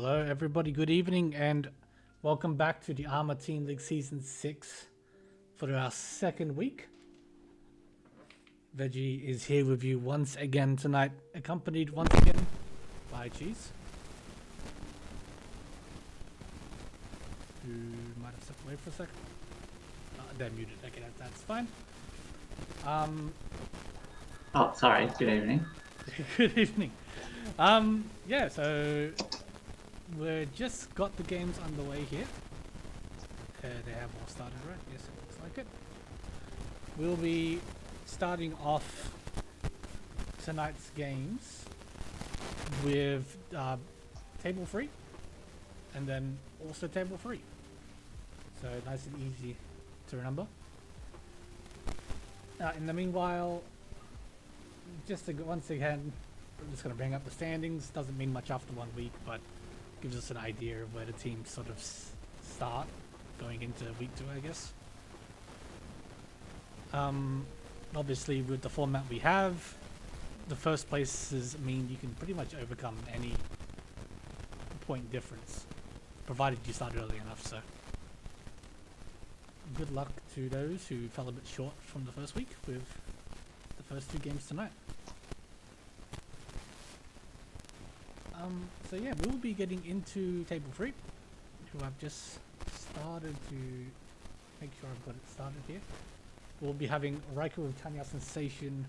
Hello, everybody. Good evening, and welcome back to the ARMA Team League Season 6 for our second week. Veggie is here with you once again tonight, accompanied once again by Cheese, who might have stepped away for a second. They're muted. Okay, that's fine. Oh, sorry. Good evening. Good evening. Yeah, so we've just got the games underway here. They have all started, right? Yes, it looks like it. We'll be starting off tonight's games with table 3 and then also table 3. So nice and easy to remember. In the meanwhile, just to, once again, I'm just going to bring up the standings. Doesn't mean much after 1 week, but gives us an idea of where the teams sort of start going into week 2, I guess. Obviously, with the format we have, the first places mean you can pretty much overcome any point difference, provided you start early enough. So, good luck to those who fell a bit short from the first week with the first 2 games tonight. So yeah, we'll be getting into table 3, who I've just started to make sure I've got it started here. We'll be having Riichi with Tanya Sensation,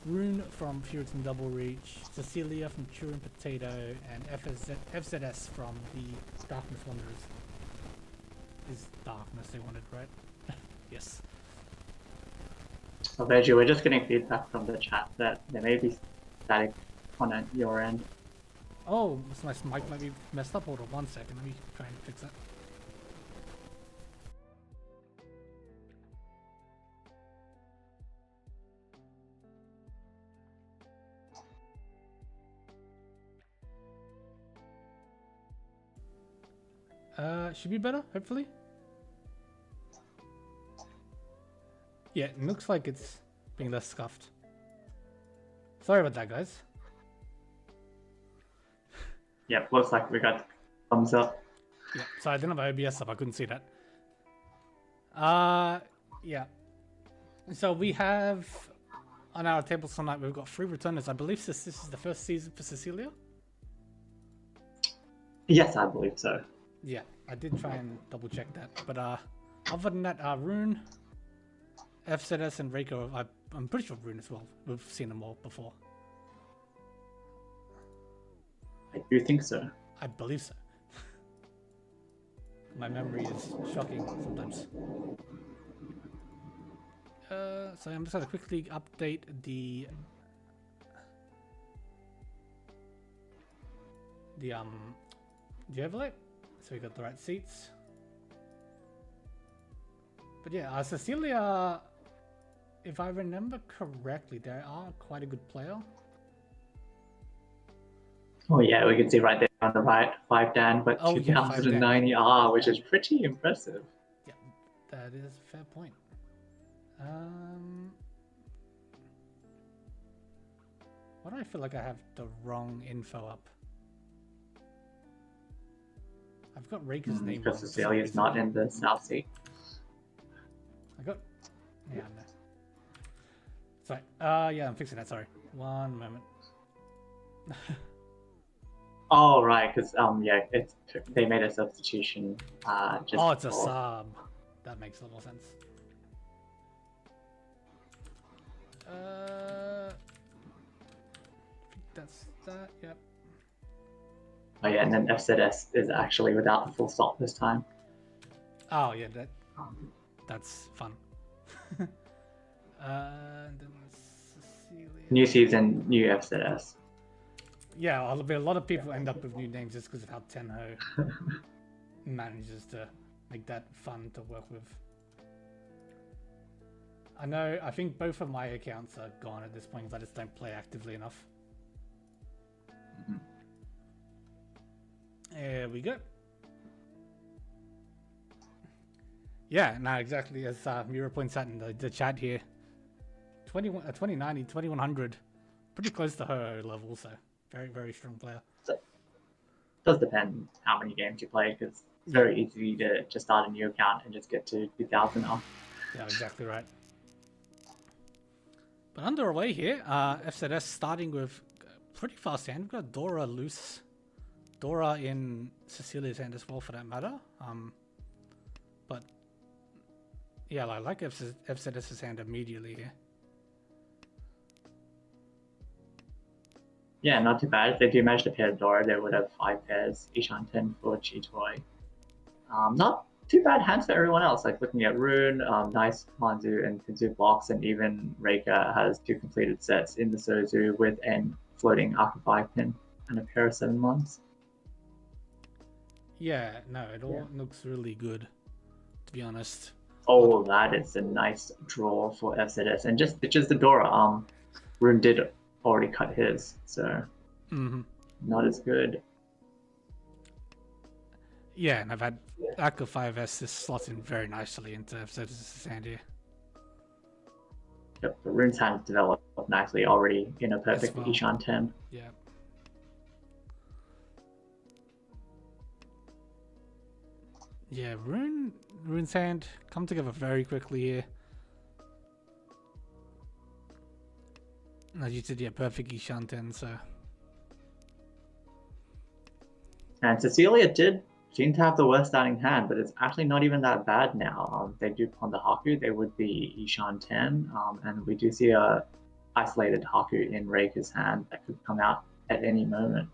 Rune from Puritan Double Reach, Cecilia from Turin Potato, and FZS from the Darkness Wanderers. Is Darkness they wanted, right? Yes. So, Veggie, we're just getting feedback from the chat that there may be static on your end. Oh, my mic might be messed up. Hold on 1 second. Let me try and fix that. Should be better, hopefully. Yeah, it looks like it's being less scuffed. Sorry about that, guys. Yep, looks like we got thumbs up. Yeah, sorry, I didn't have OBS up. I couldn't see that. Yeah. So we have on our table tonight, we've got 3 returners. I believe this is the first season for Cecilia. Yes, I believe so. Yeah, I did try and double check that. But other than that, Rune, FZS, and Reiko, I'm pretty sure Rune as well. We've seen them all before. I do think so. I believe so. My memory is shocking sometimes. So I'm just going to quickly update the overlay, so we got the right seats. But yeah, Cecilia, if I remember correctly, they are quite a good player. Oh yeah, we can see right there on the right 5 Dan, but 2090 R, which is pretty impressive. Yeah, that is a fair point. Why do I feel like I have the wrong info up? I've got Reika's name. Because Cecilia's not in the South Sea. Yeah, no. Sorry. Yeah, I'm fixing that. Sorry. 1 moment. Oh right, because yeah, they made a substitution. Just oh, it's a sub. That makes a little sense. That's that. Yep. Oh yeah, and then FZS is actually without the full stop this time. Oh yeah, that's fun. And then Cecilia. New season, new FZS. Yeah, a lot of people end up with new names just because of how Tenho manages to make that fun to work with. I think both of my accounts are gone at this point because I just don't play actively enough. There we go. Yeah, no, exactly as Mira points out in the chat here. 2090, 2100. Pretty close to her level, so very, very strong player. does depend how many games you play, because it's very easy to just start a new account and just get to 2,000 off. Yeah, exactly right. But underway here, FZS starting with pretty fast hand. We've got Dora loose. Dora in Cecilia's hand as well, for that matter. But yeah, I like FZS's hand immediately here. Yeah, not too bad. If they do manage to pair Dora, they would have 5 pairs, Ishan 10 for Chitoy. Not too bad hands for everyone else, like looking at Rune, nice Manzu and Kinzu blocks, and even Reika has 2 completed sets in the Sozu with an floating Arca 5 pin and a pair of 7-1s. Yeah, no, it all looks really good, to be honest. Oh, that is a nice draw for FZS. And just the Dora, Rune did already cut his, so not as good. Yeah, and I've had Arca 5S this slots in very nicely into FZS's hand here. Yep, the Rune's hand developed nicely already in a perfect well. Ishan 10. Yeah. Yeah, Rune's hand come together very quickly here. As you said, yeah, perfect Ishan 10, so. And Cecilia did seem to have the worst starting hand, but it's actually not even that bad now. They do pawn the Haku, they would be Ishan 10, and we do see a isolated Haku in Reika's hand that could come out at any moment.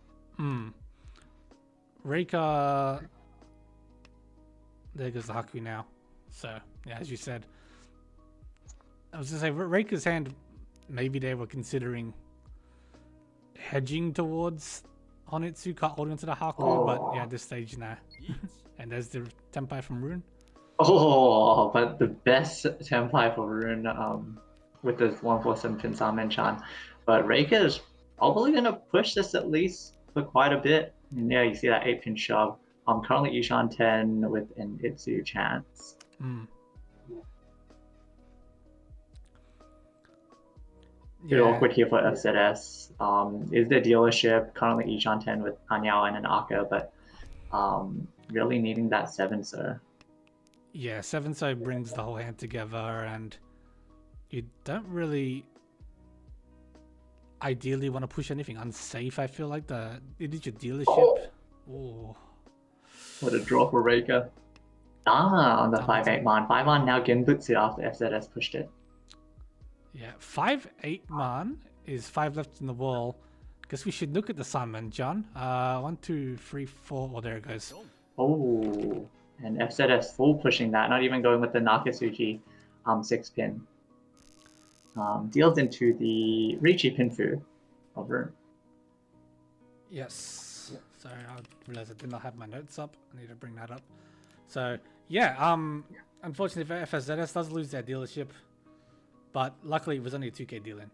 Reika, there goes the Haku now. So, yeah, as you said. I was going to say, Reika's hand, maybe they were considering hedging towards Honitsu holding onto the Haku, but yeah, at this stage now. And there's the Tenpai from Rune. Oh, but the best Tenpai for Rune with the 147 pin Hanchan. But Reika is probably going to push this at least for quite a bit. And yeah, you see that 8-pin shove. Currently Ishan 10 with an Itsu chance. Bit awkward here for FZS. Is the dealership currently Ishan 10 with Anyao and an Aka, but really needing that 7 so. Yeah, 7 so brings the whole hand together, and you don't really ideally want to push anything unsafe. I feel like it is your dealership. Oh. What a draw for Reika. ARMA on the 5-8 man. 5 man now Genbutsu after FZS pushed it. Yeah, 5-8 man is 5 left in the wall. Guess we should look at the Simon, John. 1, 2, 3, 4. Oh, there it goes. Oh, and FZS full pushing that, not even going with the Nakasuji 6-pin. Deals into the Riichi Pinfu of Rune. Yes. Sorry, I realized I did not have my notes up. I need to bring that up. So, yeah, unfortunately for FZS does lose their dealership. But luckily it was only a 2k deal in.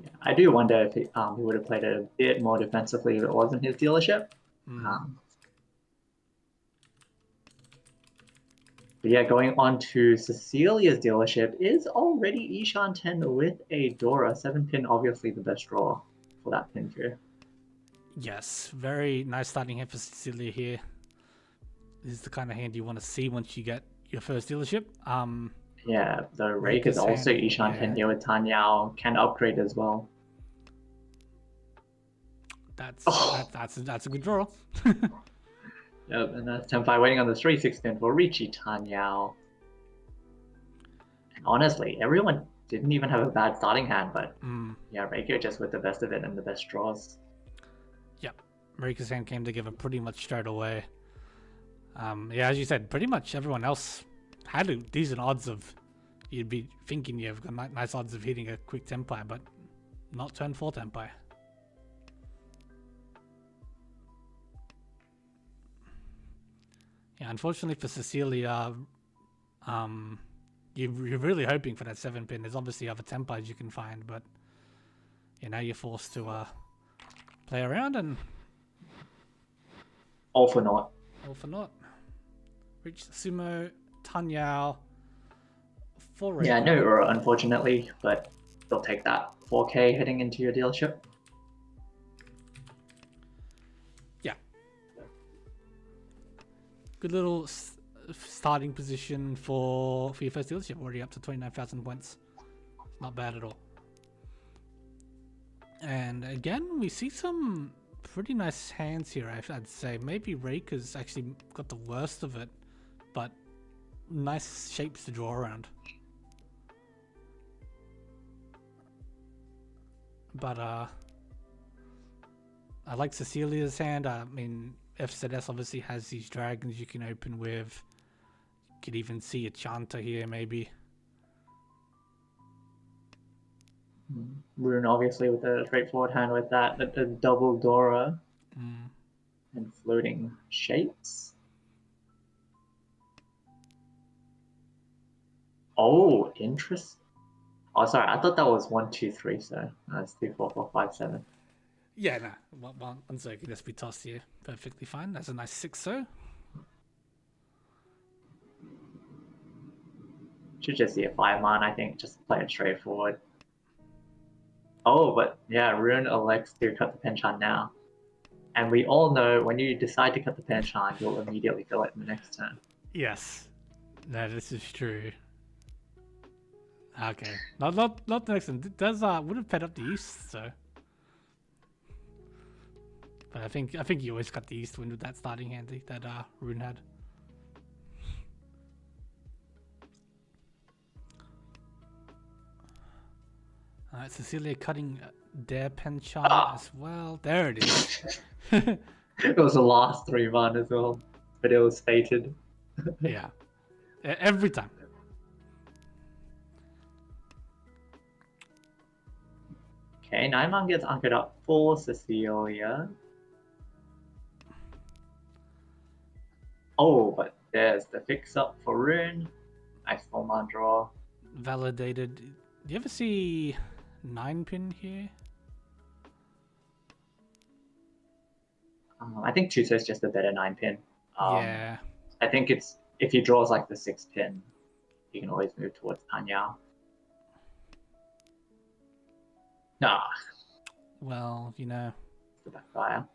Yeah, I do wonder if he would have played a bit more defensively if it wasn't his dealership. But yeah, going on to Cecilia's dealership is already Ishan 10 with a Dora. 7-pin, obviously the best draw for that pin too. Yes, very nice starting hand for Cecilia here. This is the kind of hand you want to see once you get your first dealership. Yeah, the Rake is also Ishan 10 here with Tanyao, can upgrade as well. That's a good draw. Yep, and that's Tenpai waiting on the 3-6 pin for Riichi Tanyao. And honestly, everyone didn't even have a bad starting hand, but yeah, Reiko just with the best of it and the best draws. Yep, Reiko's hand came together pretty much straight away. Yeah, as you said, pretty much everyone else had a decent odds of, you'd be thinking you've got nice odds of hitting a quick Tenpai, but not turn 4 Tenpai. Yeah, unfortunately for Cecilia, you're really hoping for that 7-pin. There's obviously other Tenpais you can find, but yeah, now you're forced to play around and... All for naught. All for naught. Reach Sumo, Tanyao, 4 Reiko. Yeah, no Ura, unfortunately, but they'll take that 4k heading into your dealership. Yeah, good little starting position for your first dealership. Already up to 29,000 points. Not bad at all. And again, we see some pretty nice hands here, I'd say. Maybe Reika's actually got the worst of it, but nice shapes to draw around. But I like Cecilia's hand. I mean, FZS obviously has these dragons you can open with. You could even see a Chanta here, maybe. Rune obviously with a straightforward hand with that, the double Dora and floating shapes. Oh, interest. Oh, sorry, I thought that was 1, 2, 3, so that's 2, 4, 4, 5, 7. Yeah, nah. One second, let's be tossed here. Perfectly fine. That's a nice 6 so. Should just be a 5-man, I think. Just play it straightforward. Oh, but yeah, Rune elects to cut the penchant now. And we all know when you decide to cut the penchant, you'll immediately fill it in the next turn. Yes. No, this is true. Okay. Not the next one. It does would have paired up the east, so. But I think you always got the east wind with that starting hand that Rune had. Alright, Cecilia cutting their penchant as well. There it is. It was the last 3-man as well, but it was fated. Yeah. Every time. Okay, 9-man gets anchored up for Cecilia. Oh, but there's the fix-up for Rune. Nice 4-man draw. Validated. Do you ever see 9-pin here? I think Chuso is just a better 9-pin. Yeah. I think it's if he draws like the 6-pin, you can always move towards Panya. Nah. Well, you know. The backfire.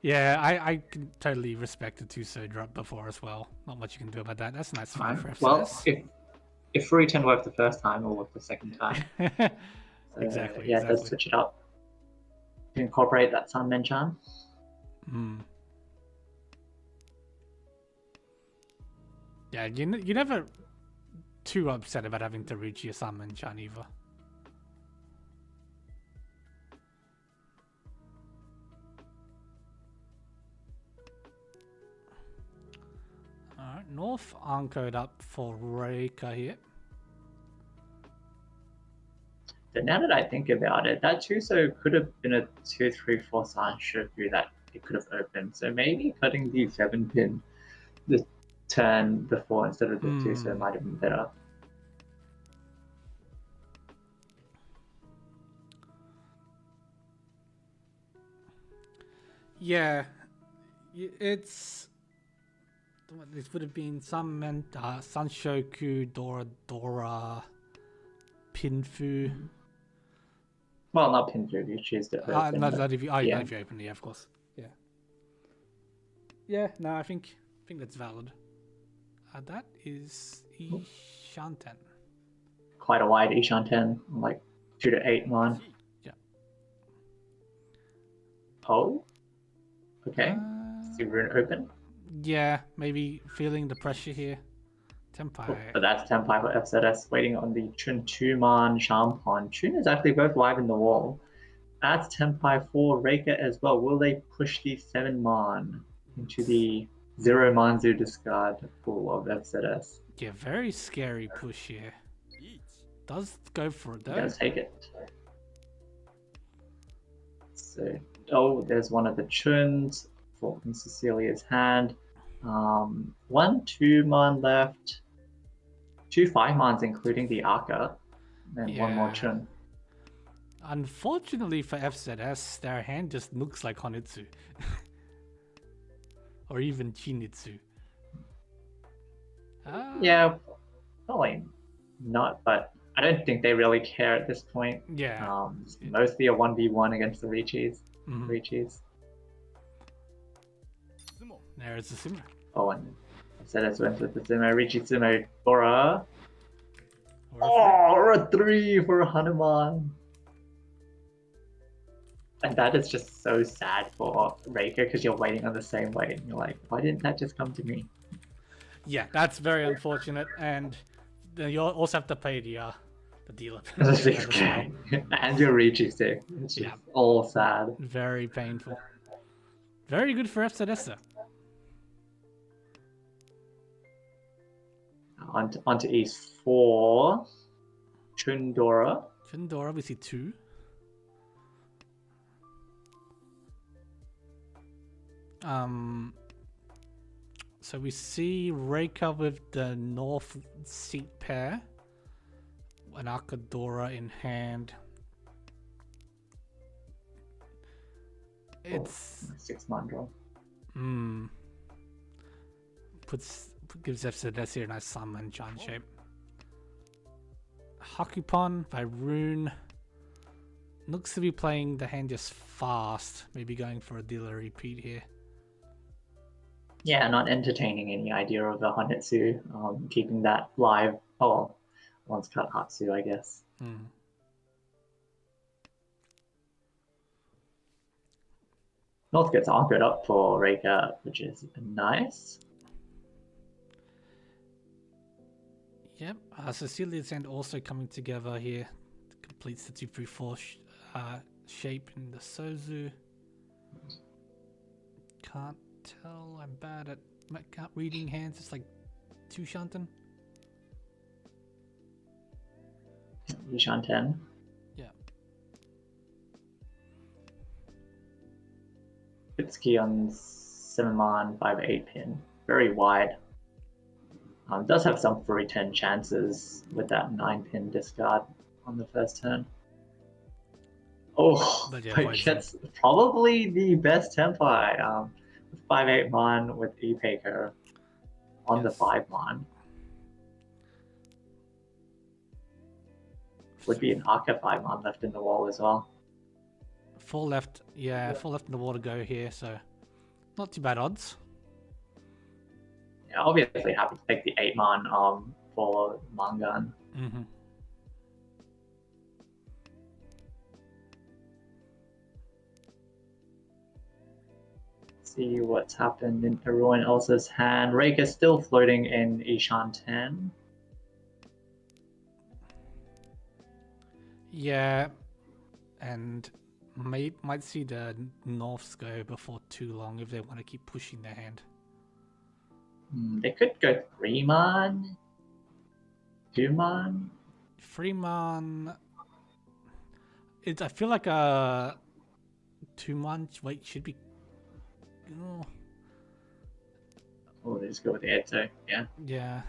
Yeah, I can totally respect the 2-so drop before as well. Not much you can do about that. That's a nice 5 for FCS. Well, if free 10 worked the first time, it'll work the second time. So, exactly. Yeah, let's switch it up. To incorporate that Sun Menchan. Yeah, you're never too upset about having to reach your Sun Menchan either. Alright, North anchored up for Reika here. But now that I think about it, that Chuso could have been a 2, 3, 4 Sanshoku that it could have opened. So maybe cutting the 7-pin the turn before instead of the 2-so might have been better. Yeah, it's... This would have been some Sanshoku, Dora, Pinfu. Well, not Pinfu, if you choose to open. Not if you open it, yeah, of course. Yeah. Yeah, no, I think that's valid. That is Ishanten. Quite a wide Ishanten, like 2 to 8 man. Yeah. Oh. Okay. See Rune open. Yeah, maybe feeling the pressure here. Tenpai. But that's Tenpai for FZS waiting on the Chun 2-man Shampon. Chun is actually both live in the wall. That's Tenpai for Reika as well. Will they push the 7-man into the 0 Manzu discard pool of FZS? Yeah, very scary push here. Does go for it though. Does take it. So, oh, there's one of the Chuns for Cecilia's hand. 1 2-man left. 2 5-mans, including the Aka, and 1 more Chun. Unfortunately for FZS, their hand just looks like Honitsu. Or even Chinitsu. Yeah, probably not, but I don't think they really care at this point. Yeah. It's mostly a 1v1 against the Riichis. There's the sumo. Oh, and FZS went with the sumo. Riichi sumo Dora. Or Oh, a 3 for Hanuman. And that is just so sad for Reika because you're waiting on the same way and you're like, why didn't that just come to me? yeah, that's very unfortunate, and you also have to pay the dealer The penalty as well. 6k. And your Riichi sick. It's just all sad. Very painful. Very good for FZS though. Onto E4. Chundora. Chundor obviously 2. So we see Reika with the north seat pair, an Akadora in hand. It's 6 mandrel. Gives FZS here a nice Sam and Chan shape. Hakupon by Rune looks to be playing the hand just fast, maybe going for a dealer repeat here. Yeah, not entertaining any idea of a Honetsu, keeping that live. Oh, once cut Hatsu, I guess. North gets anchored up for Reika, which is nice. Yep, Cecilia's hand also coming together here. Completes the 2-3-4 shape in the Sozu. Can't tell, I'm bad at reading hands. It's like 2 Shanten. Shanten. Yeah. Bitsuki on 7-man, 5-8 pin. Very wide. Does have some free 10 chances with that 9-pin discard on the first turn. Oh, But yeah, but gets probably the best tempi. With 5-8 man with E-Paker on the 5-man. Would be an Aka 5-man left in the wall as well. 4 left, yeah, 4 left in the wall to go here, so not too bad odds. Yeah, obviously happy to take the 8-man for Mangan. See what's happened in everyone else's hand. Reika's still floating in Ishan 10. Yeah, and might see the Norths go before too long if they want to keep pushing their hand. They could go 3-man, 2-man. 3-man. I feel like a 2-man wait should be. Oh, they just go with the Eto, yeah. Yeah.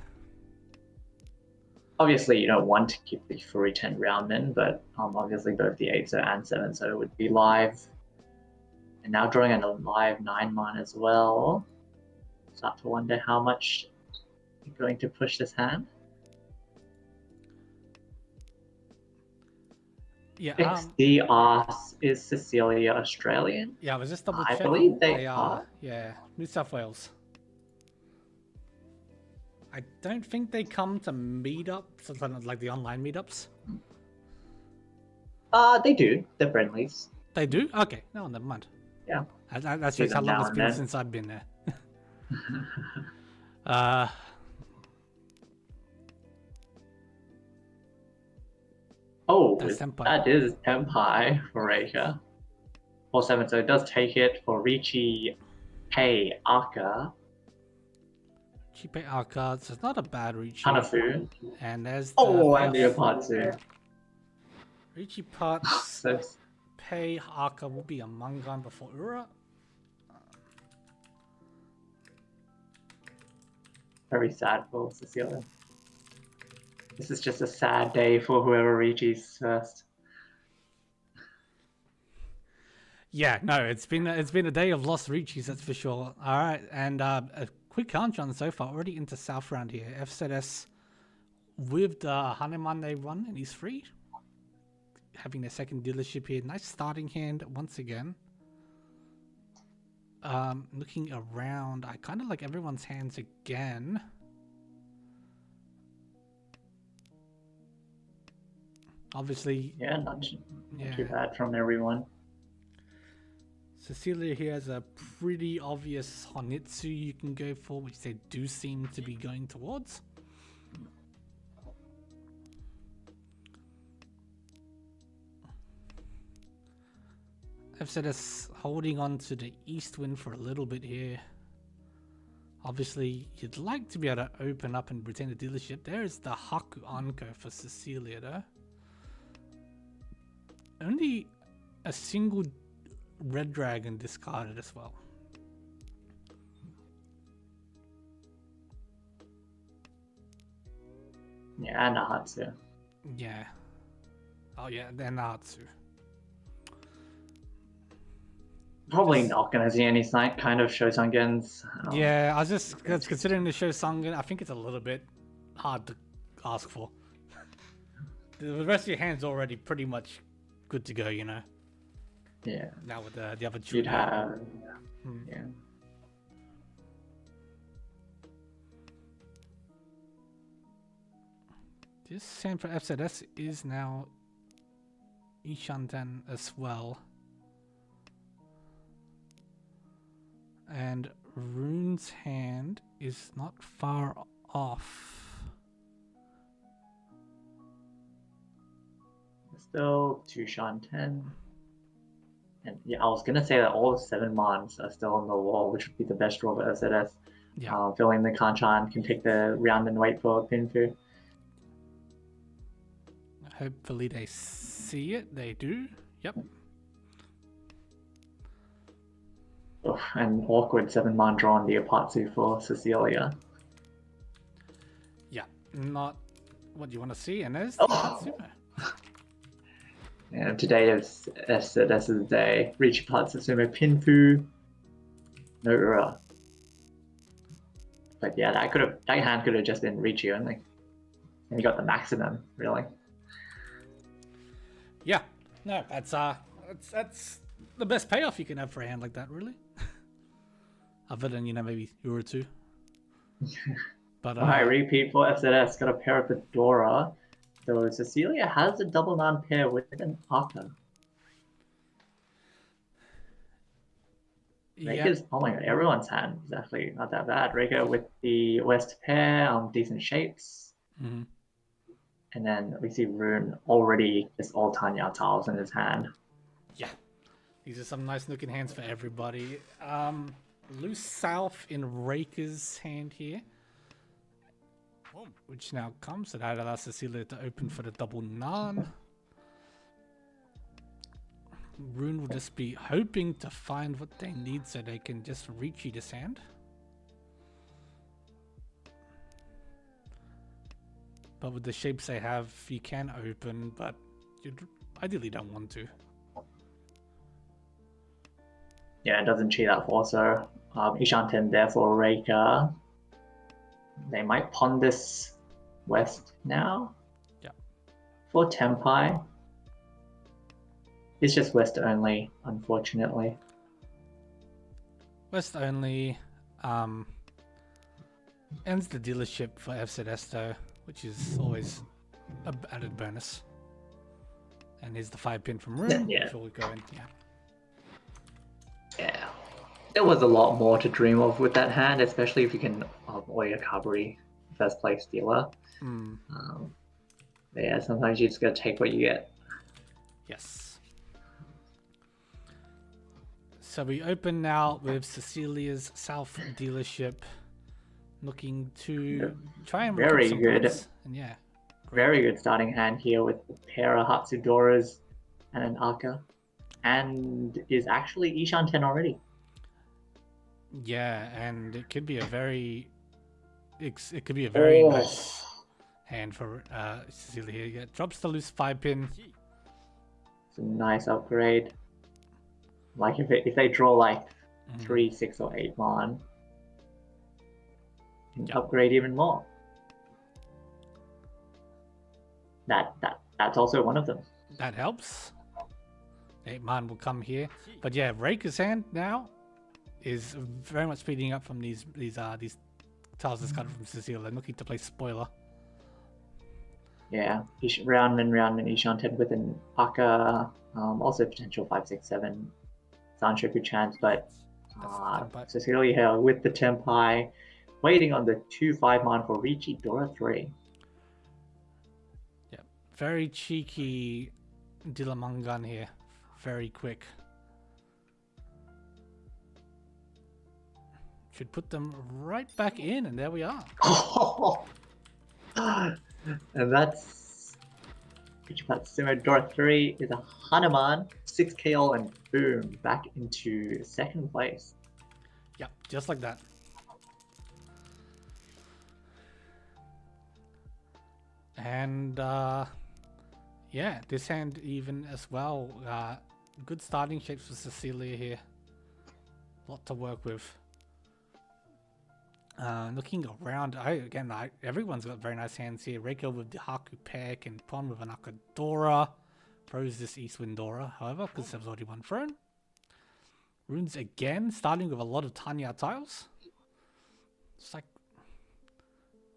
Obviously, you don't want to keep the free 10 round then, but obviously both the 8-so and 7-so would be live. And now drawing in a live 9-man as well. Start to wonder how much you're going to push this hand. Yeah. XD asks, is Cecilia Australian? Yeah, I was just double I checking. believe they are. Yeah, New South Wales. I don't think they come to meetups, like the online meetups. They do. They're friendlies. They do? Okay, no, never mind. Yeah. That's just how long it's been since I've been there. Oh, That's Senpai. that is Senpai for Reika. 4-7, so it does take it for Riichi, Pei, Aka. Chipe Aka, so it's not a bad Riichi. Hanafu. And there's and the Apatsu. Riichi parts. So, Pei Aka will be a Mangan before Ura. very sad for Cecilia. This is just a sad day for whoever Riichi's first. Yeah, no, it's been a day of lost Riichis, that's for sure. All right, and a quick Hanchans so far, already into South round here. FZS with the Hanuman they run, and he's free. Having their second dealership here. Nice starting hand once again. Looking around, I kind of like everyone's hands again. Obviously, Yeah, not yeah. too bad from everyone. Cecilia here has a pretty obvious Honitsu you can go for, which they do seem to be going towards. FZS holding on to the east wind for a little bit here. Obviously, you'd like to be able to open up and retain the dealership. There is the Haku Anko for Cecilia though. Only a single red dragon discarded as well. Yeah, and Nahatsu. Yeah. Oh yeah, then Natsu. Probably not gonna see any kind of Shosangens. Yeah, I was just considering the show Sangen. I think it's a little bit hard to ask for. The rest of your hand's already pretty much good to go, you know. Yeah. Now with the other You'd have. Hmm. Yeah. This same for FZS is now Ishanten as well. And Rune's hand is not far off. Still 2 Shanten. And yeah, I was gonna say that all 7 Mons are still on the wall, which would be the best draw for SZS. Yeah. Filling the Kanchan can take the round and wait for Pinfu. Hopefully they see it. They do. Yep. Oh, and awkward 7 Mon draw on the Apatsu for Cecilia. Yeah. Not what you want to see. And there's Oh. Tatsumo. And today is SZS's day. Riichi Patsusume Pinfu. No Ura. But yeah, that hand could have just been Riichi only. And you got the maximum, really. Yeah. No, that's the best payoff you can have for a hand like that, really. Other than, you know, maybe Ura 2. But Alright, repeat for FZS. Got a pair of Fedora. So Cecilia has a double non pair with an Aka. Reika's, oh my god, everyone's hand is actually not that bad. Reika with the West pair, decent shapes. Mm-hmm. And then we see Rune already just all Tanya tiles in his hand. Yeah. These are some nice looking hands for everybody. Loose South in Reika's hand here. Which now comes, and that allows Cecilia to open for the double Nan. Rune will just be hoping to find what they need so they can just reach this hand. But with the shapes they have, you can open, but you ideally don't want to. Yeah, it doesn't cheat that also. Ishanten there for Reika. They might pawn this West now. Yeah. For Tempai. It's just West only, unfortunately. West only ends the dealership for FZS though, which is always an added bonus. And here's the 5-pin from Rune before we go in. Yeah. There was a lot more to dream of with that hand, especially if you can avoid a Kabri first place dealer. Yeah, sometimes you just gotta take what you get. Yes. So we open now with Cecilia's South dealership, looking to try and very some good. points. And yeah, very good starting hand here with a pair of Hatsudoras and an Aka, and is actually Ishanten already. Yeah, and it could be a very, it could be a very nice hand for Cecilia here. Yeah, drops the loose 5-pin. It's a nice upgrade. Like if they draw like 3, 6, or 8 Mon, you can upgrade even more. That's also one of them. That helps. 8 Mon will come here, but yeah, Reika's hand now is very much speeding up from these tiles discarded from Cecilia, looking to play spoiler. Yeah, Roundman, Ishan 10 with an Aka, also potential 5-6-7 Zanshoku chance, but Cecilia here with the Tempai, waiting on the 2-5 man for Riichi Dora 3. Yeah, very cheeky Dilamangan here, very quick. Should put them right back in, and there we are. And that's Sumo Dora 3 is a Hanuman, 6 KO, and boom, back into second place. Yep, just like that. And yeah, this hand even as well. Good starting shapes for Cecilia here. Lot to work with. Looking around, everyone's got very nice hands here. Reiko with the Haku Peck and Pon with an Akadora. Pros this Eastwind Dora, however, because there's already one thrown. Runes again, starting with a lot of Tanya tiles. It's like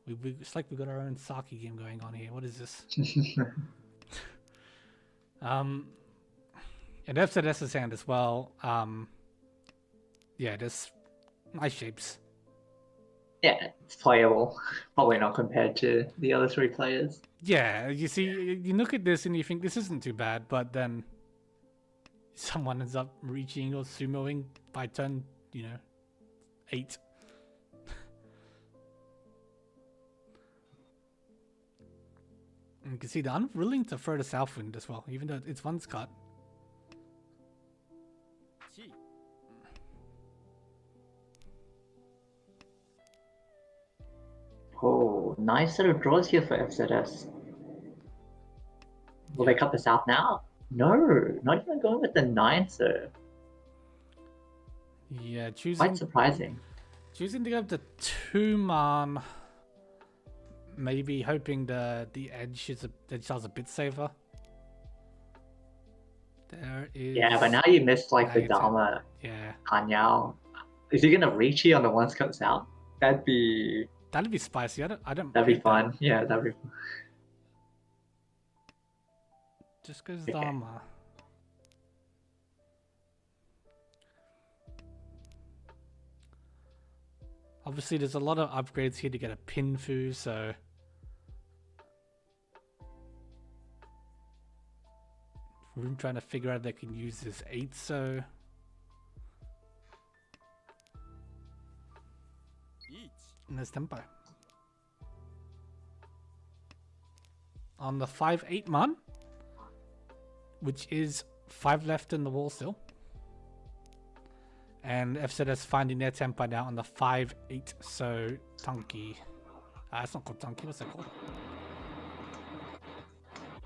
we got our own Saki game going on here. What is this? And FZS's hand as well. Yeah, there's nice shapes. Yeah, it's playable. Probably not compared to the other 3 players. Yeah, you see, you look at this and you think this isn't too bad, but then someone ends up reaching or sumoing by turn, 8. And you can see they're unwilling to throw the Southwind as well, even though it's one's cut. Oh, nice set of draws here for FZS. Will they cut this out now? No, not even going with the 9, sir. Yeah, choosing... Quite surprising. Choosing to go with the 2-man, maybe hoping the edge is a bit safer. There is... Yeah, but now you missed like the Dharma. Yeah. Kanyao. Is he gonna Riichi on the ones cuts out? That'd be spicy. I don't. That'd be fun. That. Yeah, that'd be fun. Just goes Dharma. Obviously, there's a lot of upgrades here to get a Pinfu, so we're trying to figure out if they can use this 8, so and there's tempo. On the 5-8 man, which is 5 left in the wall still. And FZS finding their tempo now on the 5-8, so Tanki. It's not called Tanki, what's that called?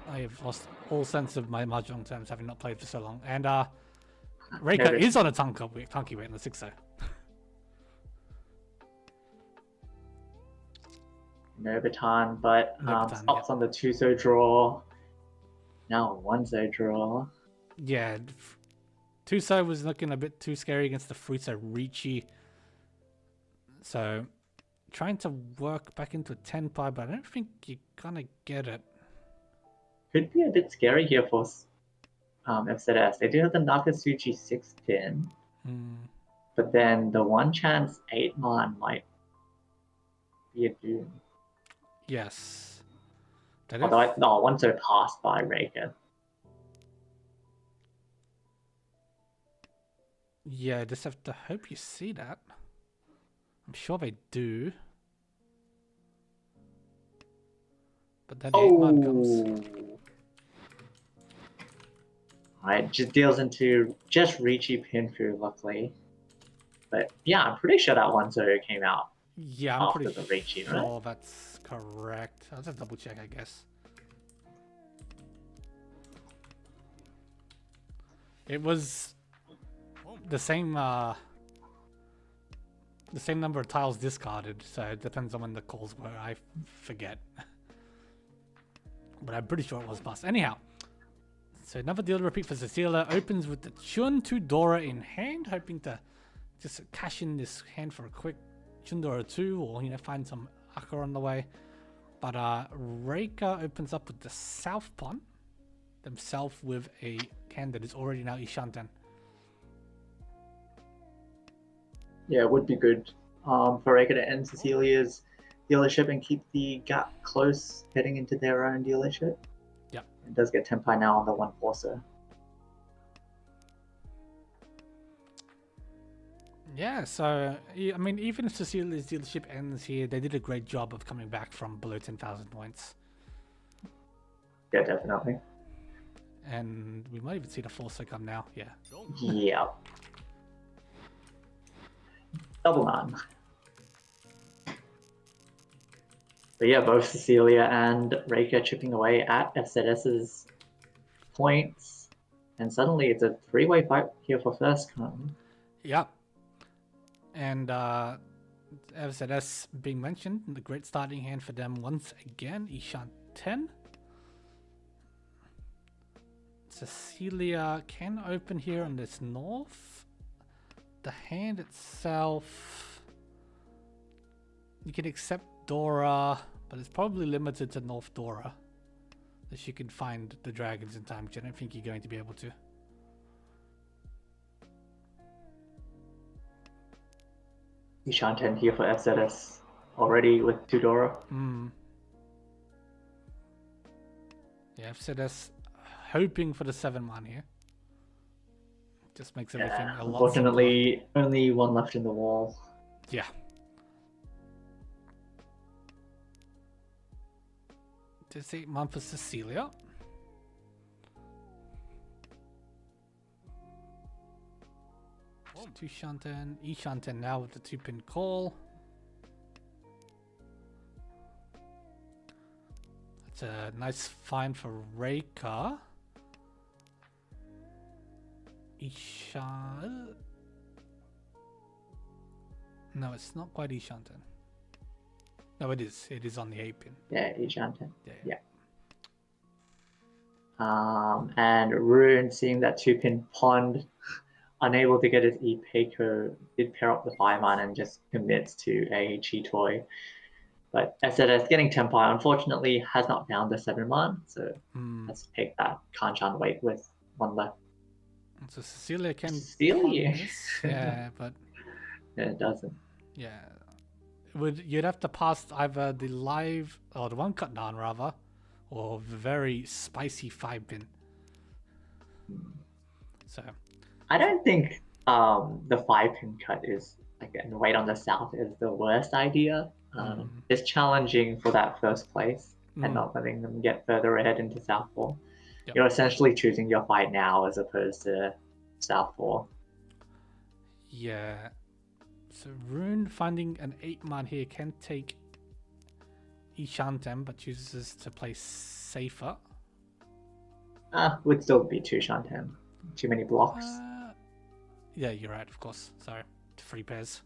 I have lost all sense of my Mahjong terms, having not played for so long. And Reika is on a Tanki weight on the 6-0. Nobitan, but stops on the 2-0 draw. Now 1-0 draw. Yeah, 2-0 was looking a bit too scary against the 3-0 Riichi. So, trying to work back into a 10 pie, but I don't think you're gonna get it. Could be a bit scary here for FZS. They do have the Nakasuchi 6-pin. But then the 1 chance 8-man might be a doom. Yes. Although, no, 1-0 passed by Reika. Yeah, just have to hope you see that. I'm sure they do. But then the 8-man comes. Alright, just deals into just Riichi Pinfu, luckily. But yeah, I'm pretty sure that 1-0 came out. Yeah, I'm after pretty the Riichi, sure right? That's correct. I'll just double check, I guess. It was the same number of tiles discarded, so it depends on when the calls were. I forget. But I'm pretty sure it was passed. Anyhow, so another deal repeat for Cecilia. Opens with the Chun to Dora in hand, hoping to just cash in this hand for a quick Chundo or two, or find some Aka on the way. But Reika opens up with the South Pawn, themselves with a hand that is already now Ishanten. Yeah, it would be good for Reika to end Cecilia's dealership and keep the gap close heading into their own dealership. Yep. It does get Tenpai now on the 1 Forcer. Yeah, so, I mean, even if Cecilia's dealership ends here, they did a great job of coming back from below 10,000 points. Yeah, definitely. And we might even see the Forcer come now, yeah. Yeah. Double man. But yeah, both Cecilia and Reika chipping away at FZS's points. And suddenly it's a 3-way fight here for first come. Yep. And FZS being mentioned, the great starting hand for them once again, Ishan 10. Cecilia can open here on this north. The hand itself, you can accept Dora, but it's probably limited to North Dora. That you can find the dragons in time, which I don't think you're going to be able to. Ishanten here for FZS already with 2 Dora. Yeah, FZS hoping for the 7-man here. Just makes everything a lot unfortunately, simpler. only 1 left in the wall. Yeah. This 8-man for Cecilia. To Shanten. Ishanten now with the 2-pin call. That's a nice find for Reika. Ishan. No, it's not quite Ishanten. No, it is. It is on the 8-pin. Yeah, Ishanten. Yeah. And Rune seeing that 2-pin pond, unable to get his E-Peiko, did pair up the 5-man and just commits to a Chi-Toy. But FZS getting Tenpai, unfortunately, has not found the 7-man, so has to take that Kanchan weight with 1 left. So Cecilia can Cecilia. This. Yeah, but Yeah, it doesn't. Yeah, you'd have to pass either the live or the 1 cut down rather, or the very spicy 5-pin. So I don't think the 5-pin cut is and wait on the south is the worst idea. It's challenging for that first place and not letting them get further ahead into South 4. Yep. You're essentially choosing your fight now as opposed to South 4. Yeah. So Rune finding an 8-man here can take Ishantem, but chooses to play safer. Would still be 2 Shantam. Too many blocks. Yeah, you're right, of course. Sorry. 3 pairs.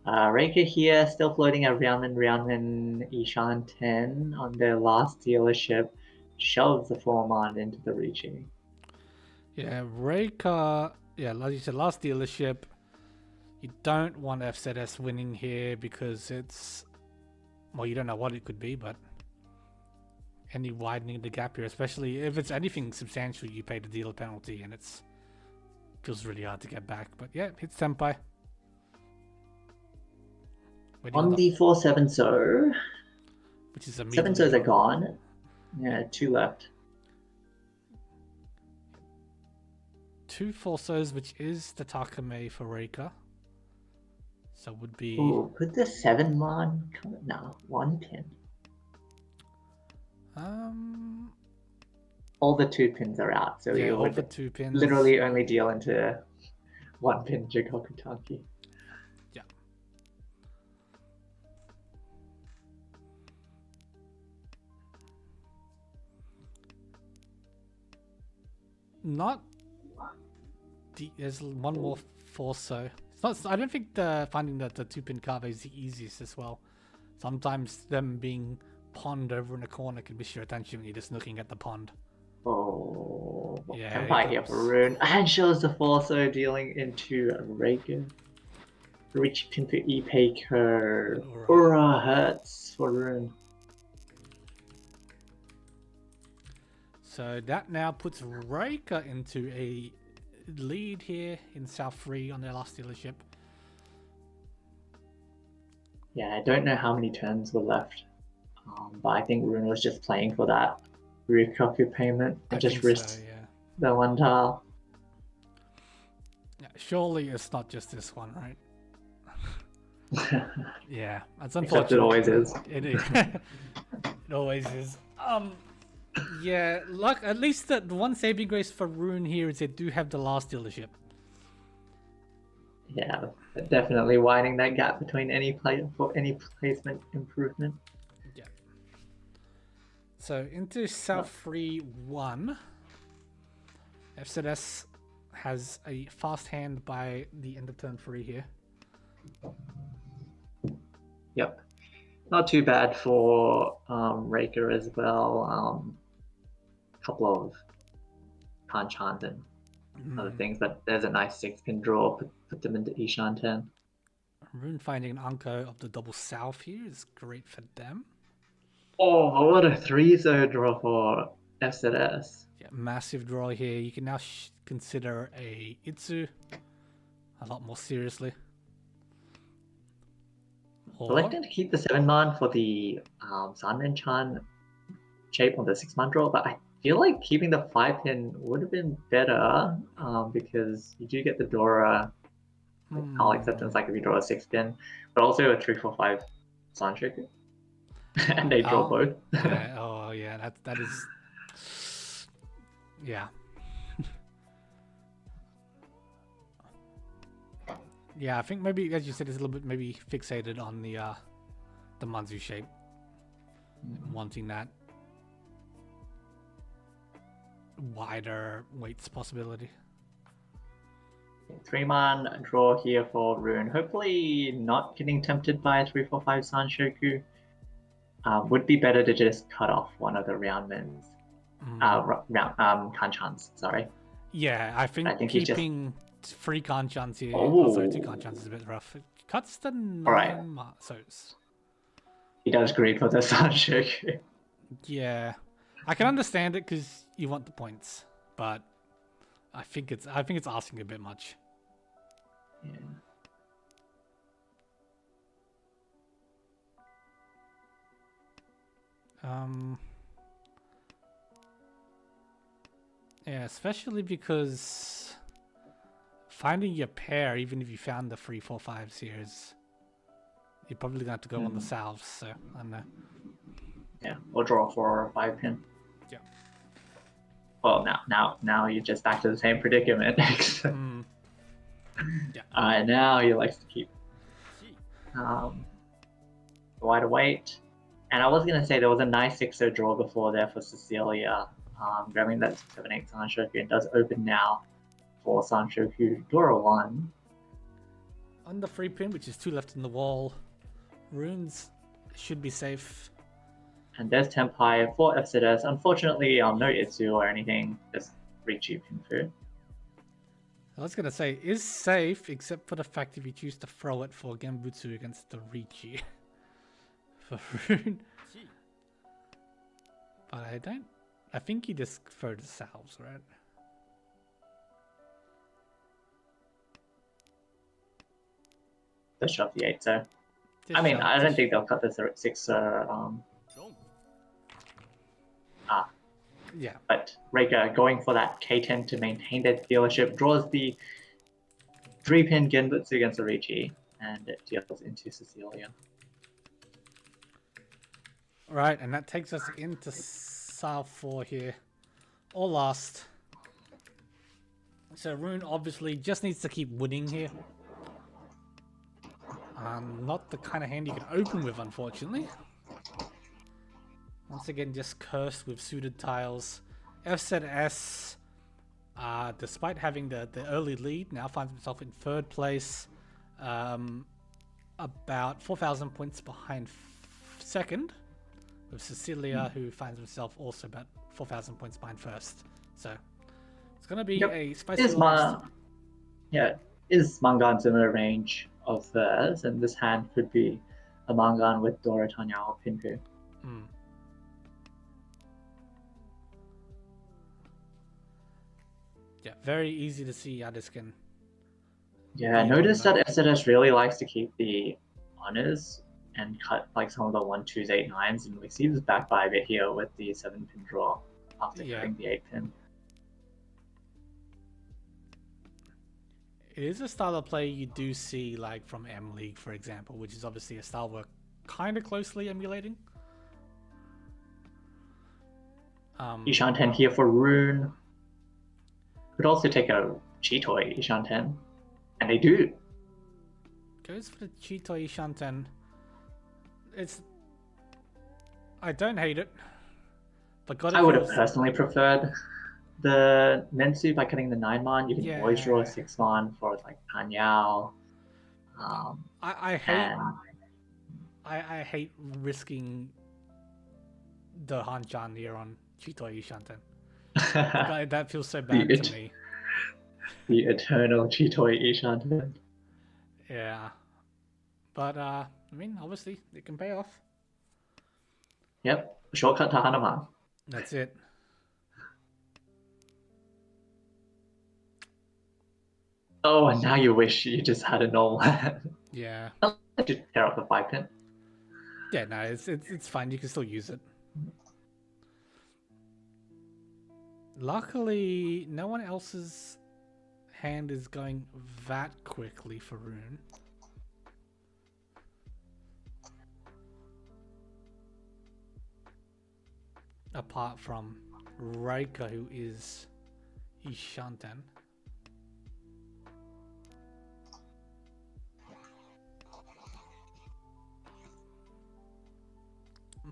Reika here, still floating at Roundman Ishan 10 on their last dealership, shoves the 4-man into the Riichi. Yeah, Reika, like you said, last dealership, you don't want FZS winning here because it's, well, you don't know what it could be, but any widening the gap here, especially if it's anything substantial, you pay the dealer penalty and it's feels really hard to get back. But yeah, hits Senpai. On the 4-7 so, which is 7 so's are gone. Yeah, 2 left. 2 Forces, which is the Takame for Reika. So would be. Ooh, could the 7-man come? No, 1 pin. All the 2 pins are out, so you all would the 2 pins. literally only deal into 1 pin Jikoku Tanki. Yeah. Not. There's 1 more Force, so it's not. I don't think finding that the 2-pin Kave is the easiest as well. Sometimes them being pond over in a corner can miss your attention when you're just looking at the pond. Oh. Yeah. Yeah, Empire here for Rune. And shows the Forso dealing into Reagan. Riichi into E-Paker. Ura hurts for Rune. So that now puts Reika into a lead here in South 3 on their last dealership. Yeah, I don't know how many turns were left. But I think Rune was just playing for that Ryokoku payment and just risked so, yeah. the one tile. Yeah, surely it's not just this one, right? Yeah, that's unfortunate. Except it always is. It is. It always is. Yeah, luck. At least the one saving grace for Rune here is they do have the last dealership. Yeah, definitely widening that gap between any player for any placement improvement. Yeah. So into South 3-1, FZS has a fast hand by the end of turn 3 here. Yep. Not too bad for Raker as well. A couple of Hanchans and other things, but there's a nice 6-pin draw, put them into Ishan 10. Rune finding an Anko of the double south here is great for them. Oh, what a 3-0 draw for FZS. Yeah, massive draw here. You can now consider a Itsu a lot more seriously. Electing to keep the 7-man for the Sanren-chan shape on the 6-man draw, but I feel like keeping the 5-pin would have been better because you do get the Dora call acceptance like if you draw a 6-pin, but also a 3-4-5 Sanshoku. And they draw both. Yeah, oh yeah, that is yeah. Yeah, I think maybe, as you said, it's a little bit maybe fixated on the Manzu shape, wanting that wider weights possibility. 3-man draw here for Rune. Hopefully not getting tempted by a 3-4-5 Sanshoku. Would be better to just cut off one of the roundmans. Hanchans, sorry. Yeah, I think keeping 3 Hanchans here. Oh. Sorry, 2 Hanchans is a bit rough. It cuts the 9 right. He does greed for the Sanshoku. Yeah, I can understand it because you want the points, but I think it's asking a bit much. Yeah. Yeah, especially because finding your pair, even if you found the 3-4-5s here, is you're probably gonna have to go on the salves. So I don't know. Yeah, we'll draw 4 or 5-pin. Yeah. Well, now you're just back to the same predicament. Yeah. Now he likes to keep wider weight. And I was gonna say there was a nice 6-0 draw before there for Cecilia, grabbing that 6-7-8 Sanshoku, and does open now for Sanshoku Dora 1. On the 3-pin, which is 2 left in the wall, Runes should be safe. And there's Tenpai for FZS. Unfortunately, no Itsu or anything, just Riichi Pinfu. I was gonna say, is safe, except for the fact if you choose to throw it for Genbutsu against the Riichi. For Rune. But I think you just throw the salves, right? Just shove the 8, so. I mean, I don't think they'll cut this at 6. Yeah. But Reika going for that K10 to maintain their dealership, draws the 3-pin Genbutsu against the Riichi, and it deals into Cecilia. Right, and that takes us into South 4 here. Or last. So Rune obviously just needs to keep winning here. Not the kind of hand you can open with, unfortunately. Once again, just cursed with suited tiles. FZS, despite having the early lead, now finds himself in 3rd place. About 4,000 points behind 2nd. With Cecilia, who finds himself also about 4,000 points behind 1st. So, It's gonna be Yep. a spicy Is last. yeah, is Mangan similar range of theirs, and this hand could be a Mangan with Dora Tanya or Pinpu. Mm. Yeah, very easy to see how this can. Yeah, Be notice that both. SDS really likes to keep the honors and cut like some of the 1-2s, 8-9s, and we see this backfire a bit here with the 7-pin draw after Yeah. cutting the 8-pin. It is a style of play you do see, like from M League, for example, which is obviously a style we're kind of closely emulating. Ishan 10 here for Rune. Could also take a Chitoy Ishan 10, and they do. Goes for the Chitoi Shanten. It's. I don't hate it, but God, I would have personally preferred the Mensu by cutting the 9-mon. You can always draw a 6-mon for like Panyao. I hate. And I hate risking the Hanchan here on Chitoi Shanten. That feels so bad to me. The eternal Chitoy Ishan 10. Yeah. But, I mean, obviously, it can pay off. Yep, shortcut to Hanuman. That's it. Oh, and now you wish you just had a normal hand. Yeah. Just tear up the 5-pin. Yeah, no, it's fine. You can still use it. Luckily, no one else's hand is going that quickly for Rune. Apart from Reika, who is Ishanten.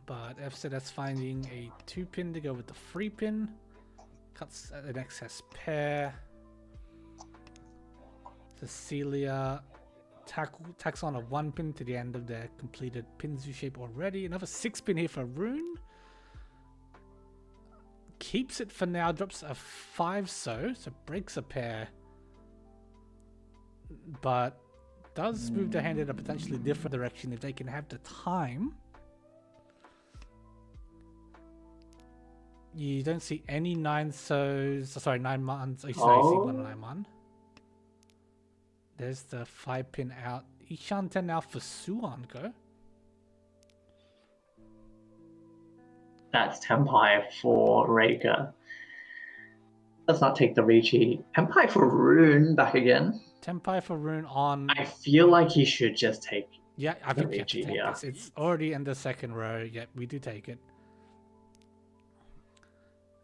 But FZS finding a 2-pin to go with the 3-pin. Cuts an excess pair. Cecilia tacks on a 1-pin to the end of their completed Pinzu shape already. Another 6-pin here for Rune. Keeps it for now, drops a 5 so breaks a pair. But does move the hand in a potentially different direction if they can have the time. You don't see any 9-mons. Oh, you see 9-mon. There's the 5-pin out. Ishanten now for Suanko. That's Tempire for Reika. Let's not take the Riichi. Tempire for Rune back again. Tempire for Rune on. I feel like he should just take. Yeah, I think we have to Riichi, take yeah. this. It's already in the second row. Yeah, we do take it.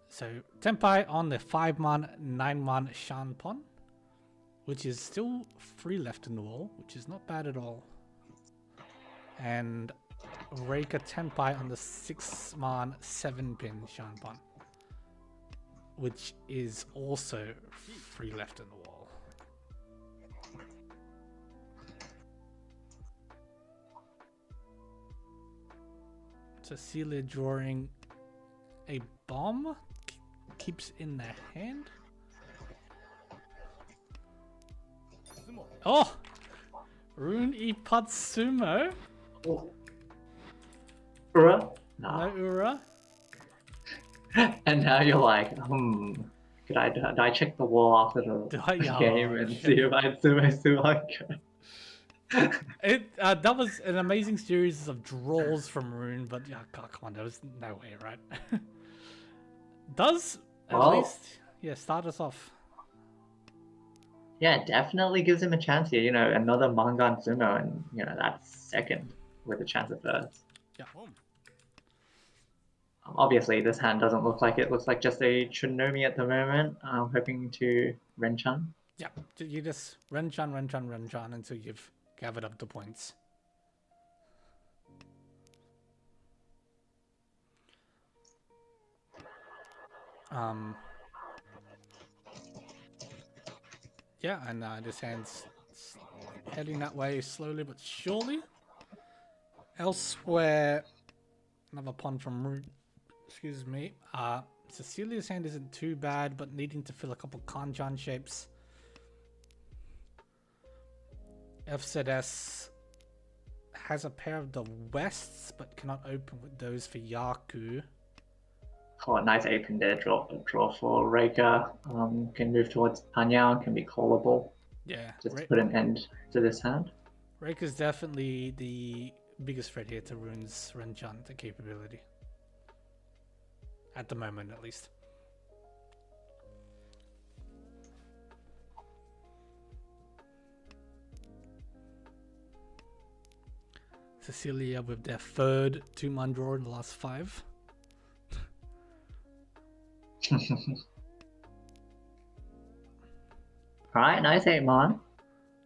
So Tempire on the 5-mon, 9-mon Shanpon, which is still 3 left in the wall, which is not bad at all. And Reika Tempire on the 6-mon 7-pin Shanpon, which is also 3 left in the wall. Cecilia drawing a bomb. Keeps in their hand. Oh! Rune Ipatsumo. Ura? No Ura. And now you're like, did I check the wall after the game and see if I had Sumanko? That was an amazing series of draws from Rune, but God, come on, there was no way, right? Does at least start us off. Yeah, definitely gives him a chance here. Another Mangan Sumo, and that's second with a chance at first. Yeah. Obviously, this hand doesn't look like it. Looks like just a Chinomi at the moment. Hoping to Renchan. Yeah, you just Renchan until you've gathered up the points. Yeah, and this hand's heading that way slowly but surely. Elsewhere, another pawn from Root. Excuse me. Cecilia's hand isn't too bad, but needing to fill a couple Hanchan shapes. FZS has a pair of the Wests, but cannot open with those for Yaku. Oh, nice ape there. Draw for Reka. Can move towards Panyao. Can be callable. Yeah, Just to put an end to this hand. Reika's definitely the biggest threat here to Rune's Renchant capability. At the moment, at least. Cecilia with their third 2-man draw in the last 5. Alright, nice 8-man.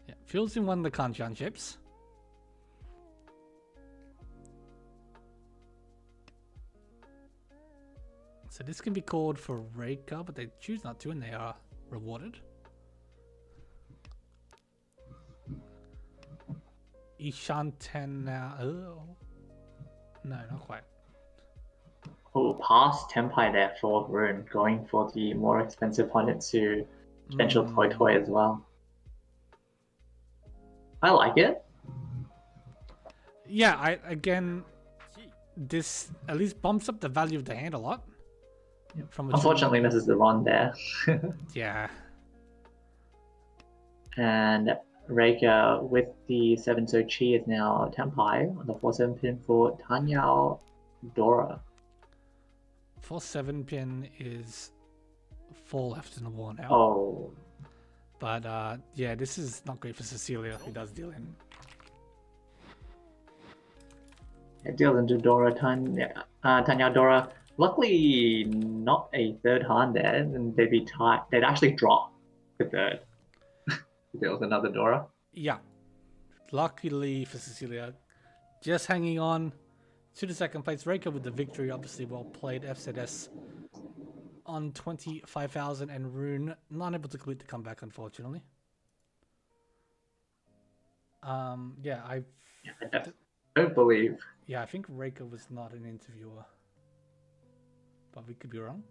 Yeah, fills in one of the Kanchan ships. So this can be called for Reika, but they choose not to and they are rewarded. Ishanten now. Oh. No, not quite. Oh, past Tempai there for Rune, going for the more expensive Honitsu potential toy as well. I like it. Yeah, this at least bumps up the value of the hand a lot. From Unfortunately, misses the run there. Yeah. And Reika with the 7-so Chi is now Tempai on the 4-7 pin for Tanyao Dora. 4-7 pin is 4 left in the war now. Oh. But yeah, this is not great for Cecilia, who does deal in. It deals into Dora, Tanyao Dora. Luckily, not a third hand there, and they'd be tied. They'd actually drop the third. There was another Dora. Yeah. Luckily for Cecilia, just hanging on to the second place. Reika with the victory, obviously well played. FZS on 25,000 and Rune not able to complete the comeback, unfortunately. Yeah, I don't believe. Yeah, I think Reika was not an interviewer, but we could be wrong.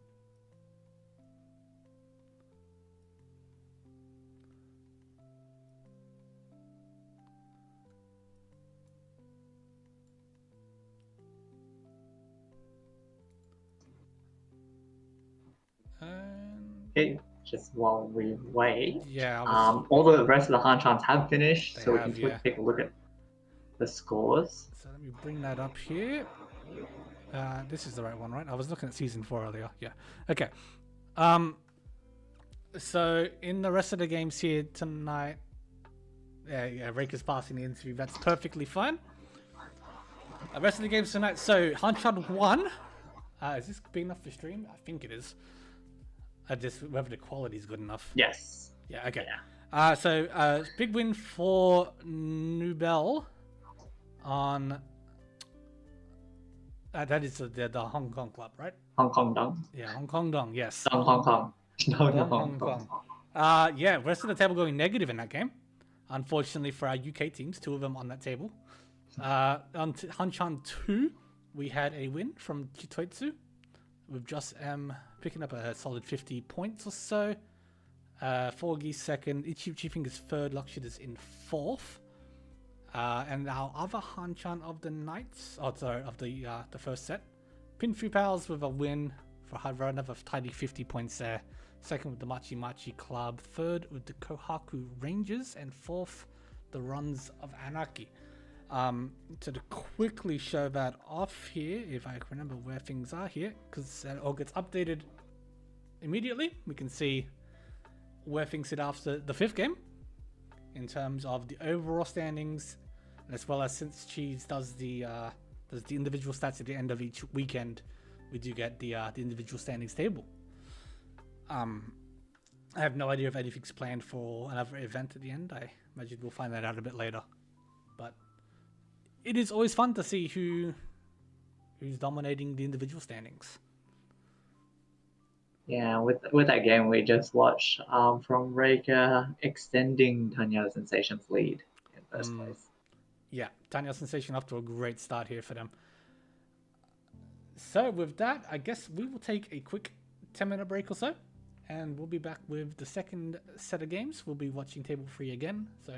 Okay, just while we wait. Yeah. All the rest of the Hanchans have finished, so we can take a look at the scores. So let me bring that up here. This is the right one, right? I was looking at season 4 earlier. Yeah. Okay. So in the rest of the games here tonight, yeah, Reika's passing the interview. That's perfectly fine. The rest of the games tonight. So Hanchan 1. Is this big enough for stream? I think it is. Just whether the quality is good enough. Yes. Yeah. Okay. Yeah. So big win for Nubel on. That is the Hong Kong club, right? Hong Kong Dong. Yeah, Hong Kong Dong. Yes. Hong Kong. No, Hong Kong. Yeah, rest of the table going negative in that game. Unfortunately for our UK teams, 2 of them on that table. On Hanchan 2, we had a win from Chitoitsu, with just picking up a solid 50 points or so. Forgi second, Ichi is third, Lakshit is in 4th. And our other Hanchan of the nights, of the first set, Pinfu Pals with a win for another tiny 50 points there. Second with the Machi Machi Club, third with the Kohaku Rangers, and 4th the Runs of Anarchy. So to quickly show that off here, if I remember where things are here, because it all gets updated immediately, we can see where things sit after the 5th game in terms of the overall standings, as well as since Cheese does the individual stats at the end of each weekend, we do get the individual standings table. I have no idea if anything's planned for another event at the end. I imagine we'll find that out a bit later. But it is always fun to see who's dominating the individual standings. Yeah, with that game we just watched from Reika extending Tanya's Sensations lead in first place. Yeah, Tanya Sensation off to a great start here for them. So with that, I guess we will take a quick 10-minute break or so, and we'll be back with the second set of games. We'll be watching Table 3 again, so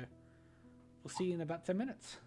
we'll see you in about 10 minutes.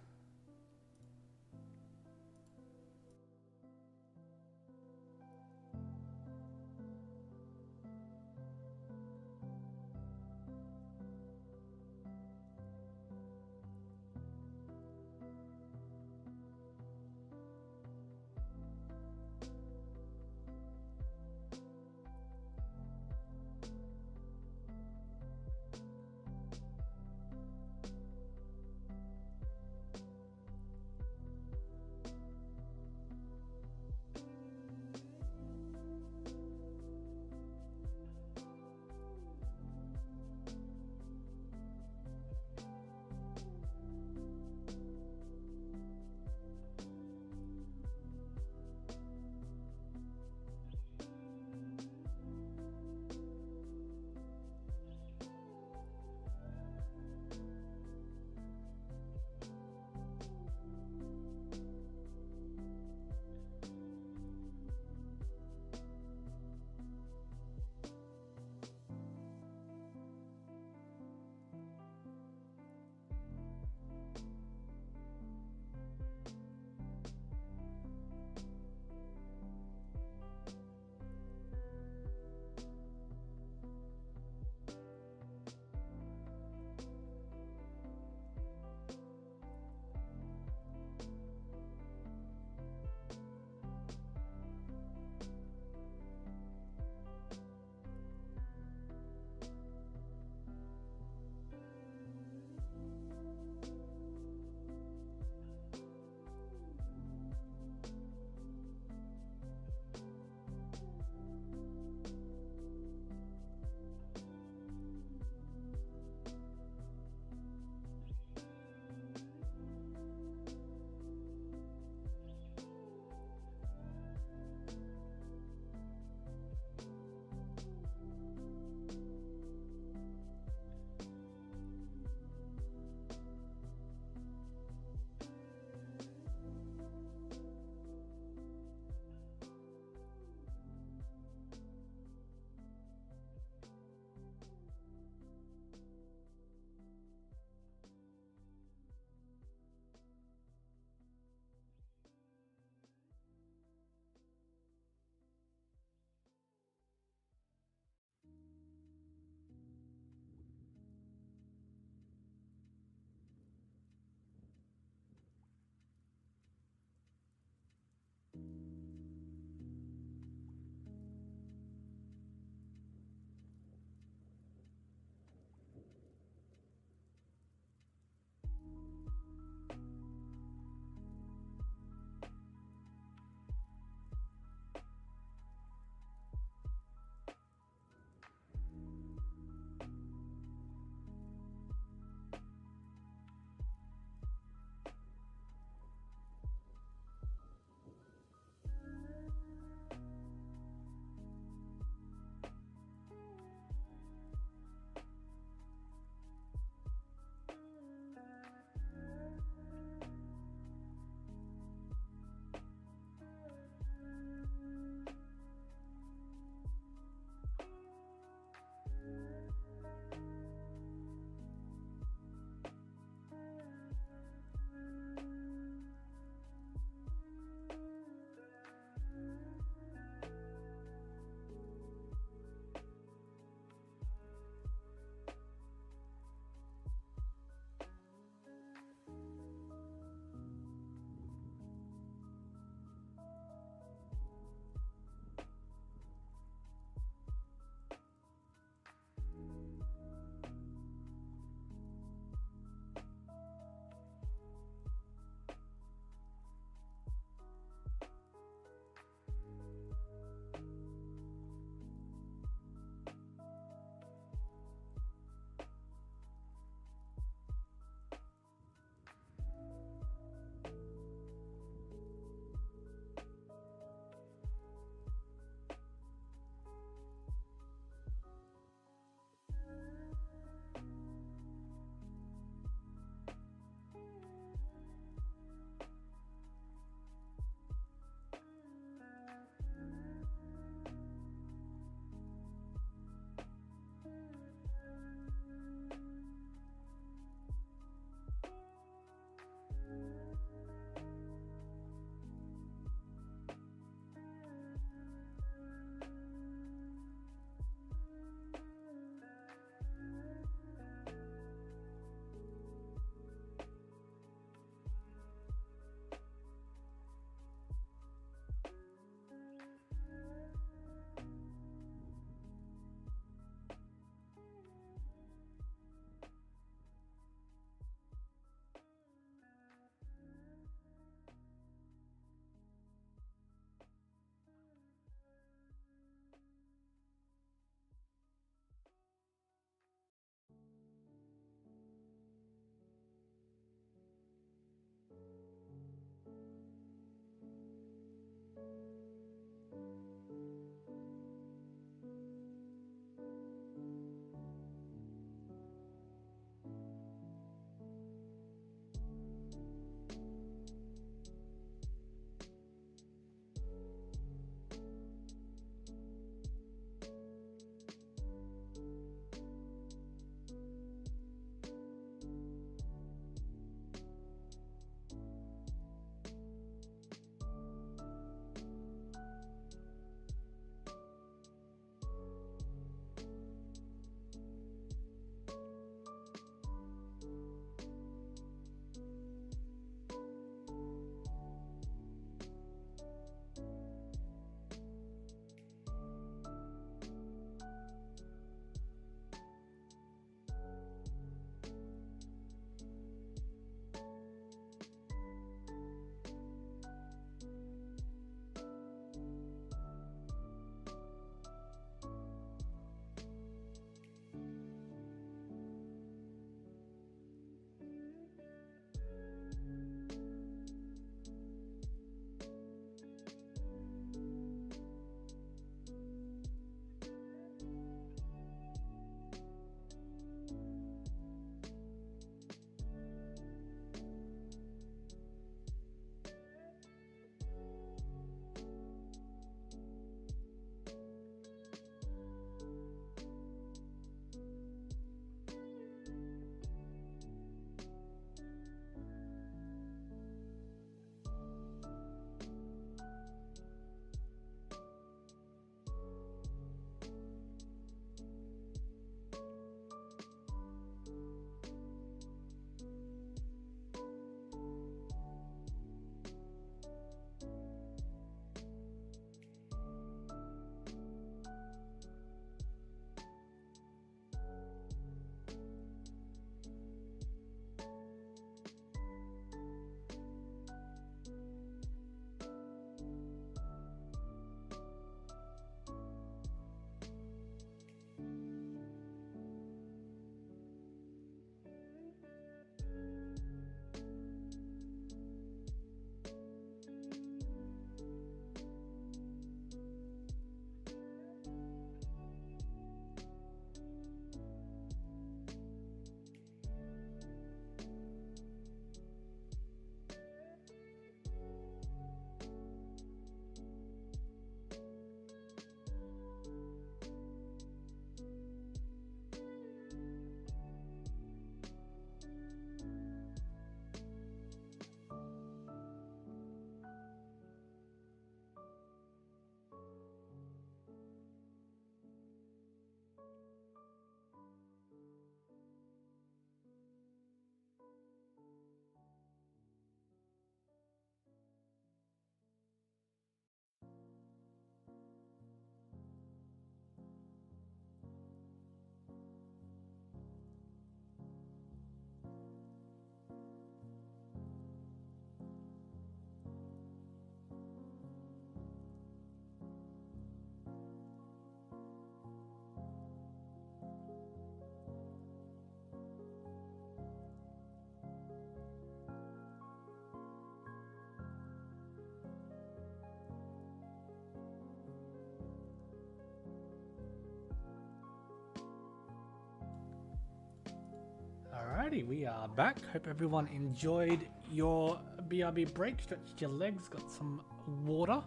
Alrighty, we are back. Hope everyone enjoyed your BRB break. Stretched your legs, got some water,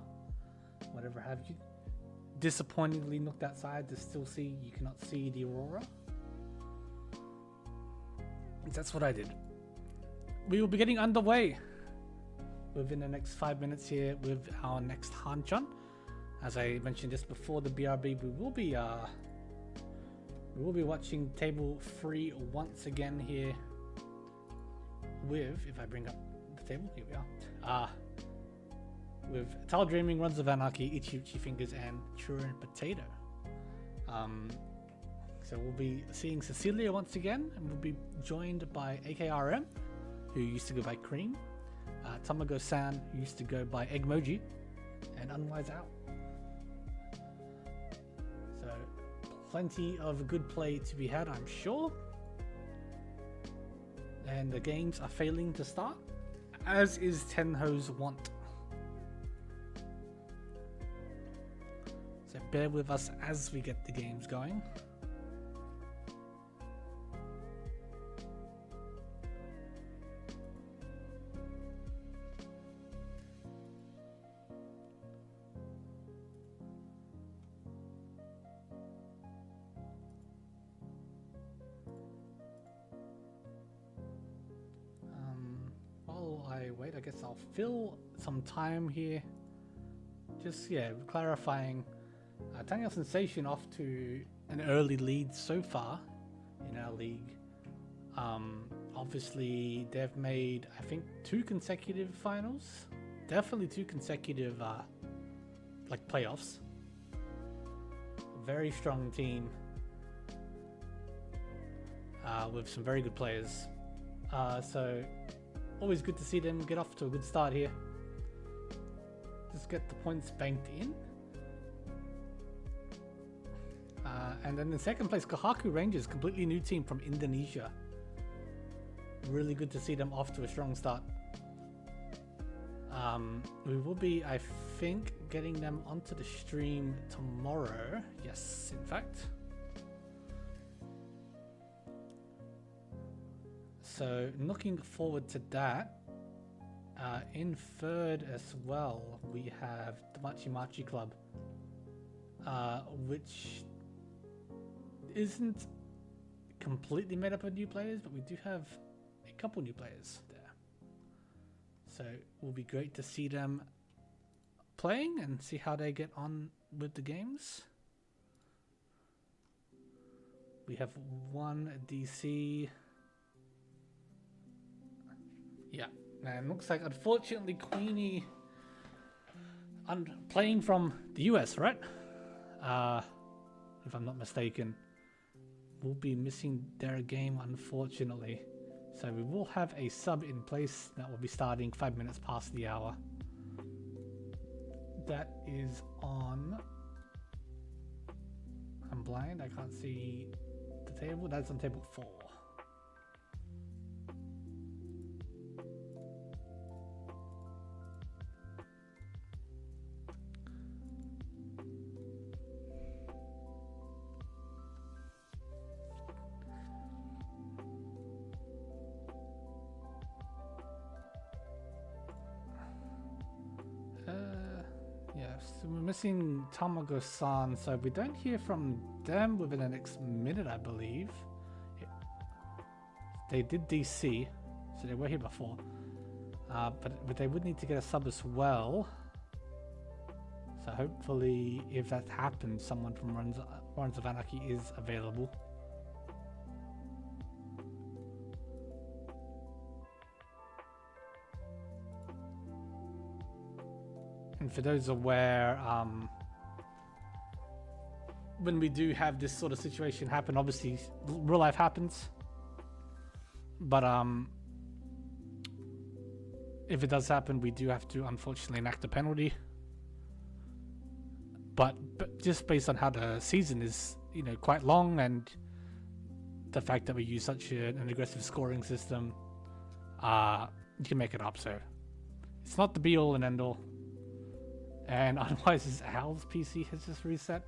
whatever have you. Disappointingly looked outside to still see you cannot see the aurora. That's what I did. We will be getting underway within the next 5 minutes here with our next Hanchan. As I mentioned just before the BRB, we will be watching table 3 once again here with, if I bring up the table, here we are. With Tile Dreaming, Runs of Anarchy, Itchy Fingers, and Turin Potato. So we'll be seeing Cecilia once again, and we'll be joined by AKRM, who used to go by Cream, Tamago-san, who used to go by Eggmoji, and Unwise Out. So plenty of good play to be had, I'm sure. And the games are failing to start, as is Tenho's want. So bear with us as we get the games going. While I wait, I guess I'll fill some time here. Just, clarifying. Tango Sensation off to an early lead so far in our league. Obviously, they've made, I think, 2 consecutive finals. Definitely 2 consecutive, playoffs. Very strong team with some very good players. So, always good to see them get off to a good start here. Just get the points banked in. And then in second place, Kohaku Rangers, completely new team from Indonesia. Really good to see them off to a strong start. We will be, I think, getting them onto the stream tomorrow. Yes, in fact. So looking forward to that. In third as well, we have the Machi Machi Club, which isn't completely made up of new players, but we do have a couple new players there. So it will be great to see them playing and see how they get on with the games. We have one DC. Yeah, and looks like, unfortunately, Queenie playing from the US, right? If I'm not mistaken, will be missing their game, unfortunately. So we will have a sub in place that will be starting 5 minutes past the hour. That is on... I'm blind, I can't see the table. That's on table 4. So we're missing Tamago-san, so we don't hear from them within the next minute, I believe. They did DC, so they were here before. But they would need to get a sub as well. So hopefully, if that happens, someone from Runs of Anarchy is available. And for those aware, when we do have this sort of situation happen, obviously real life happens. But if it does happen, we do have to unfortunately enact a penalty. But just based on how the season is, quite long, and the fact that we use such an aggressive scoring system, you can make it up. So it's not the be all and end all. And otherwise, Al's PC has just reset.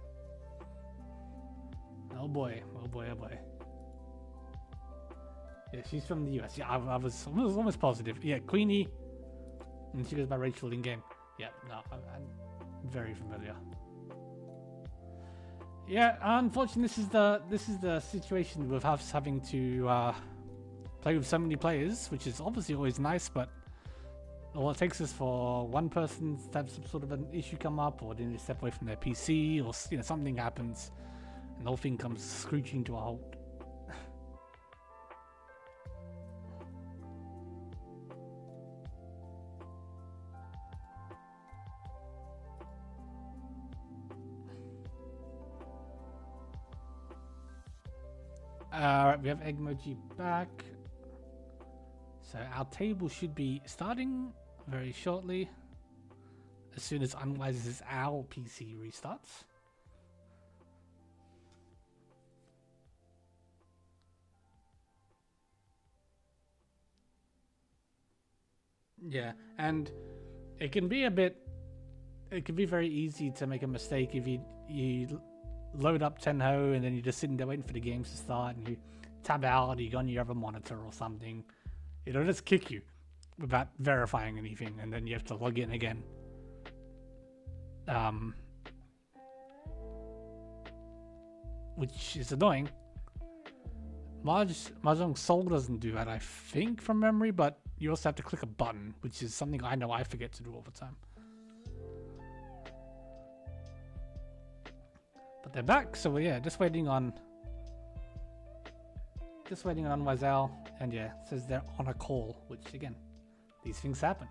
Oh boy, oh boy, oh boy. Yeah, she's from the US. Yeah, I was almost positive. Yeah, Queenie, and she goes by Rachel in game. Yeah, no, I'm very familiar. Yeah, unfortunately, this is the situation with us having to play with so many players, which is obviously always nice, but all it takes is for one person to have some sort of an issue come up, or they need to step away from their PC, or something happens, and the whole thing comes screeching to a halt. Alright, we have Egmoji back. So our table should be starting very shortly, as soon as Unwise's our PC restarts. Yeah, and it can be very easy to make a mistake if you load up Tenho and then you're just sitting there waiting for the games to start, and you tab out, or you go on your other monitor or something. It'll just kick you without verifying anything, and then you have to log in again. Which is annoying. Mahjong Soul doesn't do that, I think, from memory, but you also have to click a button, which is something I know I forget to do all the time. But they're back, so yeah, just waiting on Wazal, and yeah, it says they're on a call, which again, these things happen.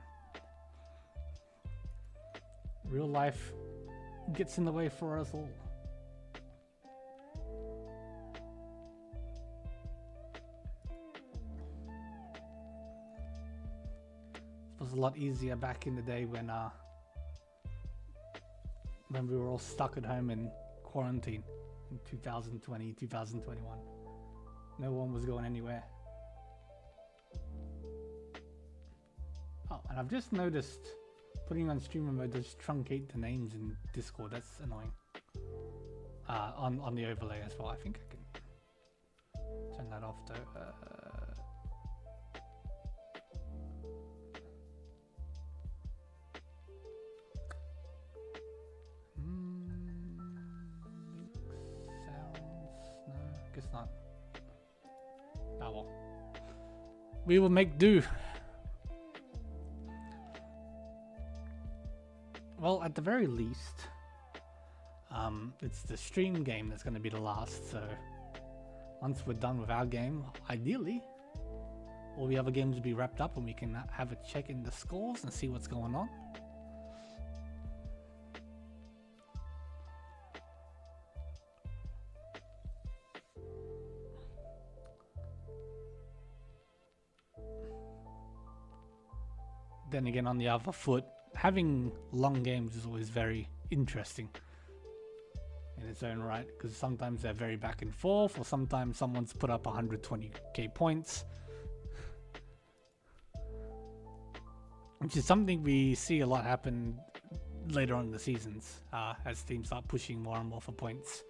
Real life gets in the way for us all. It was a lot easier back in the day when we were all stuck at home in quarantine in 2020, 2021. No one was going anywhere. Oh, and I've just noticed putting on streamer mode does truncate the names in Discord. That's annoying. On the overlay as well. I think I can turn that off though. Guess not. Oh well. We will make do. Well, at the very least, it's the stream game that's going to be the last. So once we're done with our game, ideally, all the other games will be wrapped up and we can have a check in the scores and see what's going on. Then again, on the other foot, having long games is always very interesting in its own right, because sometimes they're very back and forth, or sometimes someone's put up 120k points, which is something we see a lot happen later on in the seasons, as teams start pushing more and more for points.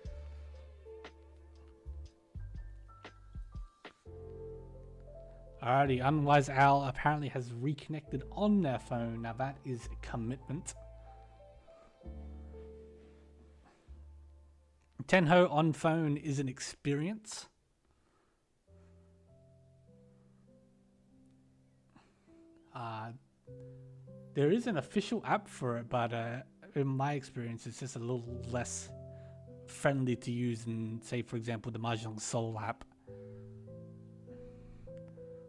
Alrighty, Unwise Owl apparently has reconnected on their phone. Now that is a commitment. Tenho on phone is an experience. There is an official app for it, but in my experience, it's just a little less friendly to use than, say, for example, the Mahjong Soul app.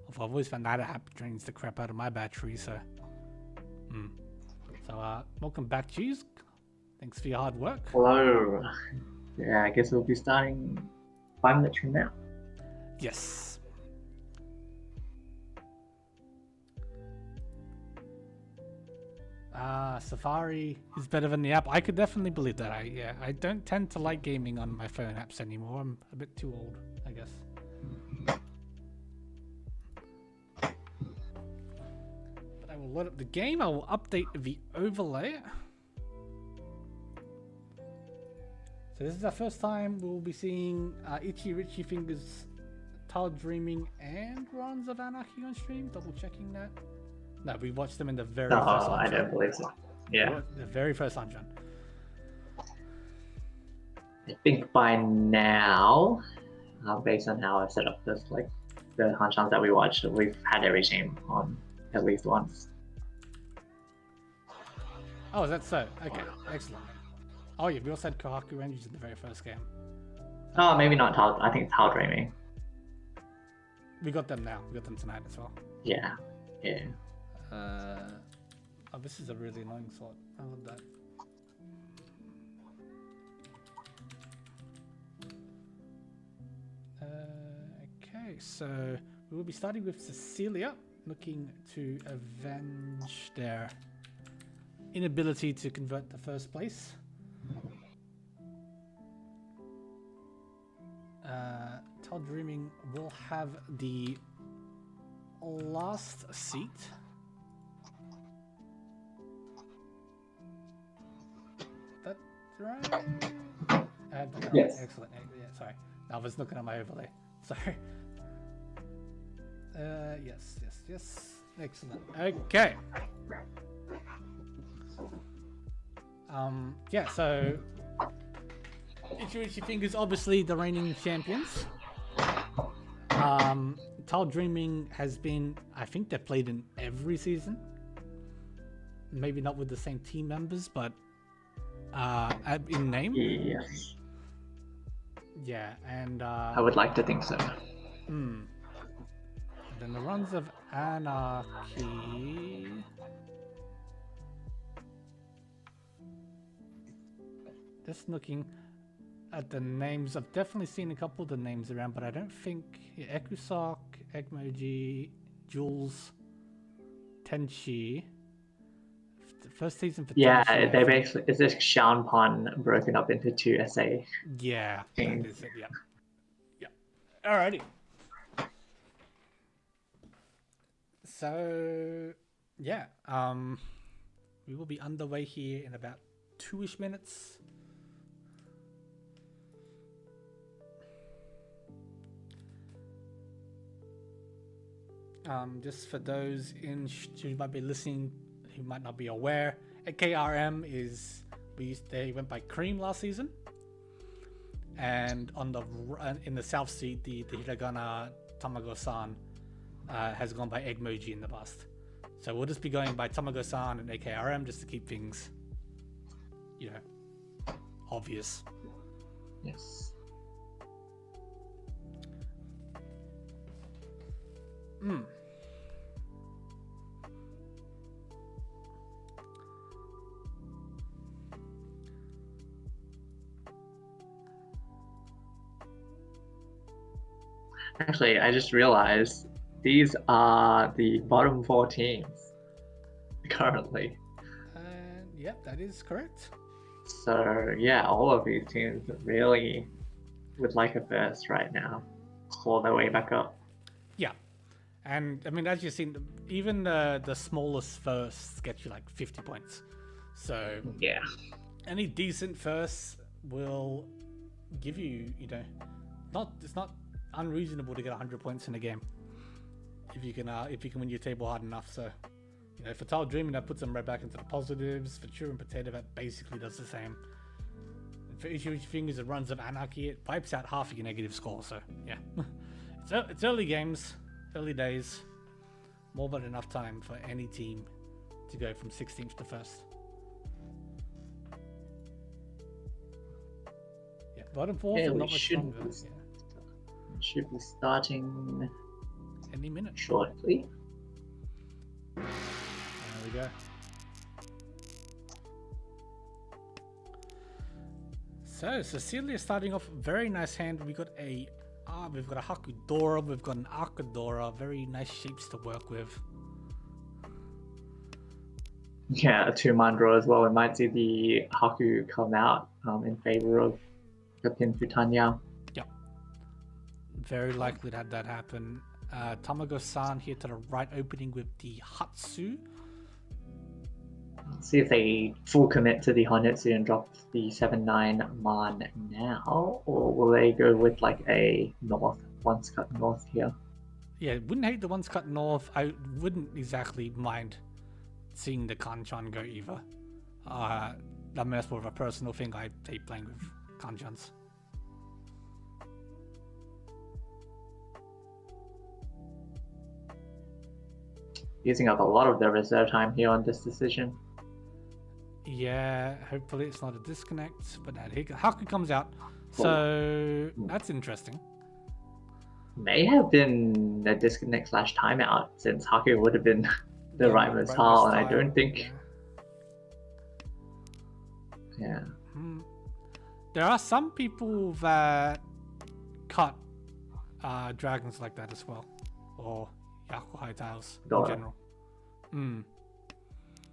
I've always found that app drains the crap out of my battery, so... So, welcome back, Cheese. Thanks for your hard work. Hello. Yeah, I guess we'll be starting 5 minutes from now. Yes. Safari is better than the app. I could definitely believe that. I don't tend to like gaming on my phone apps anymore. I'm a bit too old, I guess. I will load up the game. I will update the overlay. So this is our first time we'll be seeing Riichi Fingers Tile Dreaming and Runs of Anarchy on stream? Double checking that. No, we watched them in the very No, first I Hanchon. don't believe so. Yeah. The very first Hanchon. I think by now, based on how I've set up this, like the Hanchans that we watched, we've had every team on at least once. Oh, is that so? Okay, excellent. Oh yeah, we also had Kohaku Rangers in the very first game. Oh, maybe not Tile. I think Tile Dreaming. We got them now. We got them tonight as well. Yeah. Yeah. Oh, this is a really annoying slot. I love that. Okay, so we will be starting with Cecilia, looking to avenge their inability to convert the first place. Tile Dreaming will have the last seat. That right? Yes. Excellent. Yeah, sorry. I was looking at my overlay. Sorry. Yes. Excellent. Okay. Yeah, so Riichi Fingers, obviously the reigning champions. Tile Dreaming has been, I think they've played in every season. Maybe not with the same team members, but in name. Yes. Yeah, and I would like to think so. then the Runs of Anarchy. Just looking at the names, I've definitely seen a couple of the names around, but I don't think Ekusock, Egmoji, Jules, Tenchi. First season for Yeah, Tenchi, they basically it's this Shanpon broken up into two SA. Yeah, that things. is it. Yeah. Alrighty. So yeah, we will be underway here in about 2-ish minutes. Just for those who might be listening who might not be aware, AKRM is they went by Cream last season, and in the South Seed the hiragana Tamago-san has gone by Egmoji in the past. So we'll just be going by Tamago-san and AKRM just to keep things, obvious. Yes. Actually, I just realized these are the bottom 4 teams currently. Yep, that is correct. So yeah, all of these teams really would like a first right now, claw their way back up. Yeah, and I mean, as you've seen, even the smallest firsts get you like 50 points. So Yeah. any decent first will give you, it's not unreasonable to get 100 points in a game if you can win your table hard enough. So for Tile Dreaming, that puts them right back into the positives. For True and Potato, that basically does the same. And for Riichi Fingers, it Runs of Anarchy, it wipes out half of your negative score. So yeah, it's early games, early days, more than enough time for any team to go from 16th to 1st. Yeah, bottom 4 Yeah, are we not much should stronger. be- Should be starting Any minute. shortly. There we go. So Cecilia starting off very nice hand. We've got a Hakudora, we've got an Akadora, very nice shapes to work with. Yeah, a 2-man draw as well. We might see the Haku come out in favor of the Pin Futanya. Very likely to have that happen. Tamago-san here to the right, opening with the Hatsu. Let's see if they full commit to the Honetsu and drop the 7-9 man now, or will they go with like a North ones cut north here. Yeah, wouldn't hate the ones cut north. I wouldn't exactly mind seeing the Kanchan go either. I mean, that's more of a personal thing. I hate playing with Kanchans. Using up a lot of their reserve time here on this decision. Yeah, hopefully it's not a disconnect, but Haku comes out, so that's interesting. May have been a disconnect / timeout, since Haku would have been the rightmost tile, and I don't think. Yeah. There are some people that cut dragons like that as well, or Yaku high tiles in general.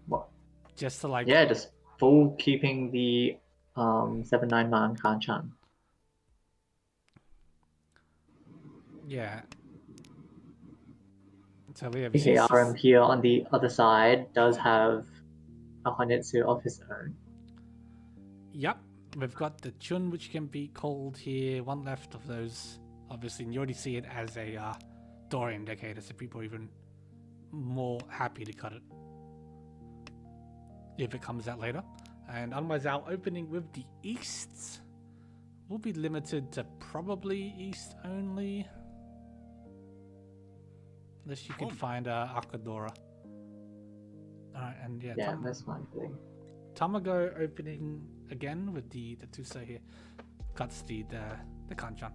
What? Just to like. Yeah, just full keeping the 7/9 man Kanchan. Yeah. So we have ARM here on the other side does have a Honetsu of his own. Yep, we've got the Chun, which can be called here. One left of those, obviously, and you already see it as a door indicator, so people are even more happy to cut it if it comes out later. And otherwise, our opening with the Easts will be limited to probably East only. Unless you can find Akadora. Alright, and yeah, that's likely. Tamago opening again with the Tuso here. Cuts the Kanchan.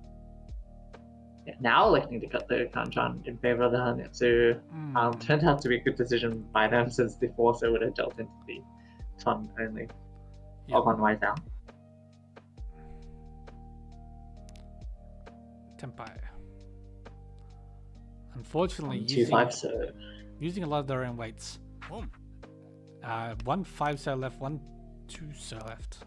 Yeah, now electing to cut the Kanchan in favor of the Hanetsu turned out to be a good decision by them, since the Forcer would have dealt into the Ton only of Unwise out. Tempai. Unfortunately, using a lot of their own weights. 1 5-cell left, 1 2-cell left.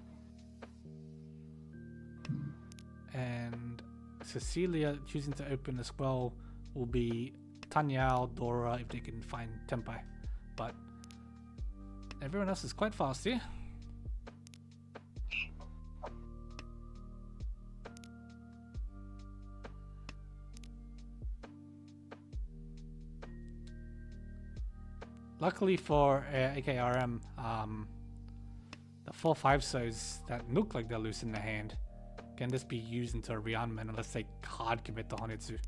And Cecilia choosing to open as well will be Tanyao, Dora, if they can find Tempai. But everyone else is quite fast here. Luckily for AKRM, the 4/5 so's that look like they're loose in the hand can just be used into a rearmament unless they hard commit the Honetsu.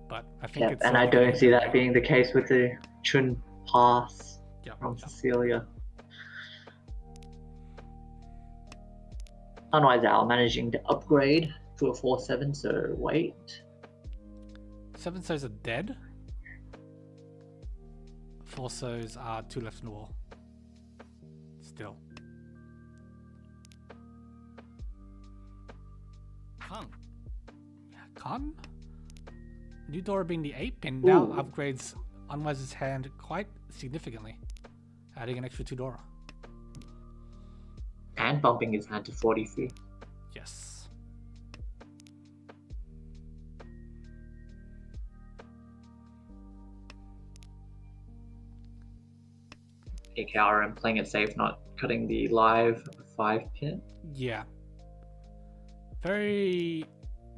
But I think it's... and I don't see that being the case with the Chun pass from Cecilia. Unwise Owl managing to upgrade to a 4/7, so wait. 7 so's are dead. 4 so's are 2 left in the wall. Still. Khan? New Dora being the 8-pin now upgrades Unwise's hand quite significantly, adding an extra 2 Dora. And bumping his hand to 43. Yes. AKRM playing it safe, not cutting the live 5-pin. Yeah. Very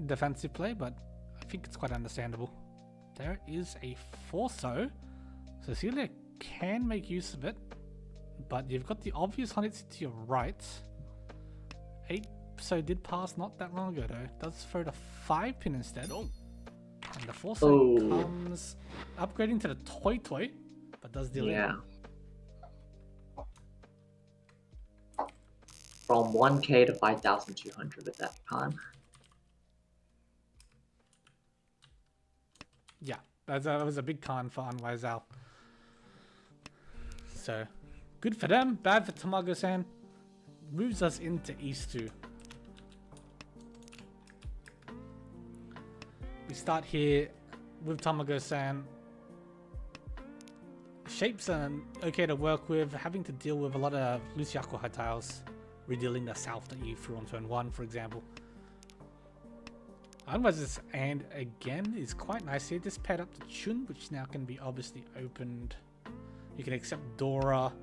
defensive play, but I think it's quite understandable. There is a 4-so. Cecilia can make use of it, but you've got the obvious Honetsu to your right. 8-so did pass not that long ago though. Does throw the 5-pin instead. And the 4-so comes upgrading to the Toy, but does deal it. From 1k to 5,200 with that Khan. Yeah, that was a big con for Unwise Owl. So, good for them, bad for Tamago-san. Moves us into East 2. We start here with Tamago-san. Shapes are okay to work with, having to deal with a lot of loose Yakuha tiles. Redealing the south that you threw on turn 1, for example. Unwise's hand again is quite nice here. Just paired up to Chun, which now can be obviously opened. You can accept Dora.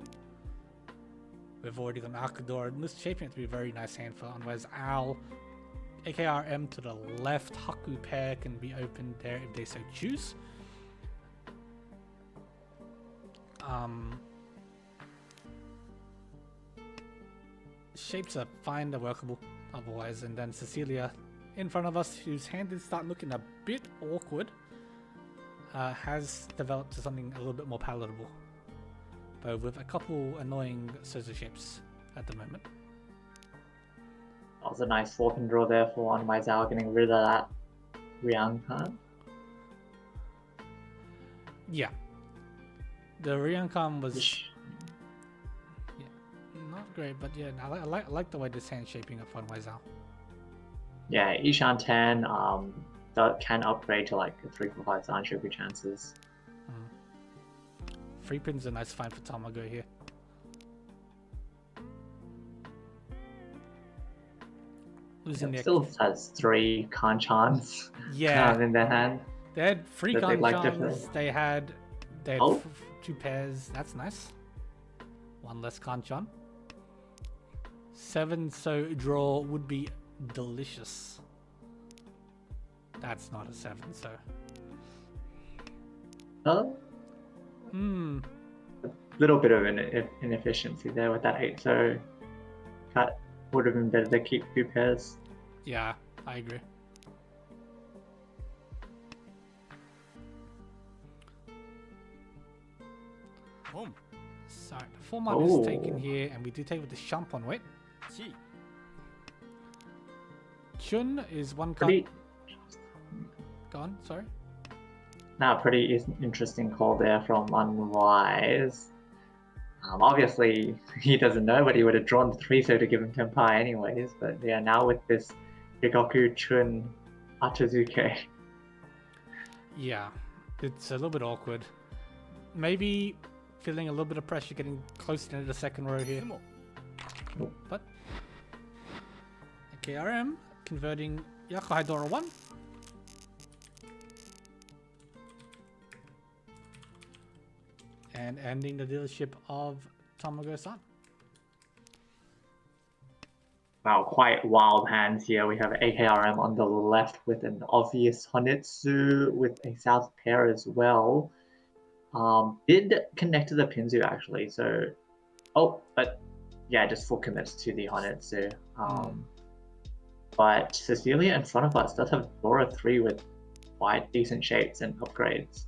We've already got Akadora. And this shaping it to be a very nice hand for Unwise Owl. AKRM to the left. Haku pair can be opened there if they so choose. Shapes are fine, they're workable otherwise. And then Cecilia in front of us, whose hand is starting looking a bit awkward, has developed to something a little bit more palatable, but with a couple annoying Sozo shapes at the moment. That was a nice swap and draw there for one Maizao, getting rid of that Riankan. Yeah. The Riankan was not great, but yeah, I like the way this hand's shaping up on Maizao. Yeah, Ishan 10 that can upgrade to like 3-4-5 Zanshoku chances. 3 pins are nice find for Tamago here. Losing their... still has 3 Hanchans in their hand. They had 3 Hanchans, they had 2 pairs, that's nice. 1 less Hanchan. 7 so draw would be delicious. That's not a 7 so. A little bit of an inefficiency there with that 8 so cut. Would have been better to keep 2 pairs. Yeah, I agree. So the format is taken here, and we do take with the Shampon weight. Chun is 1 card. Go on, sorry. Pretty interesting call there from Unwise. Obviously, he doesn't know, but he would have drawn 3 so to give him Tenpai anyways. But yeah, now with this Rigoku, Chun, Achizuke. Yeah, it's a little bit awkward. Maybe feeling a little bit of pressure getting close into the second row here. But KRM converting Yakuhaidora 1. And ending the dealership of Tamago-san. Wow, quite wild hands here. We have AKRM on the left with an obvious Honitsu with a south pair as well. Did connect to the Pinzu actually, so... but yeah, just full commits to the Honitsu. But Cecilia in front of us does have Dora 3 with quite decent shapes and upgrades.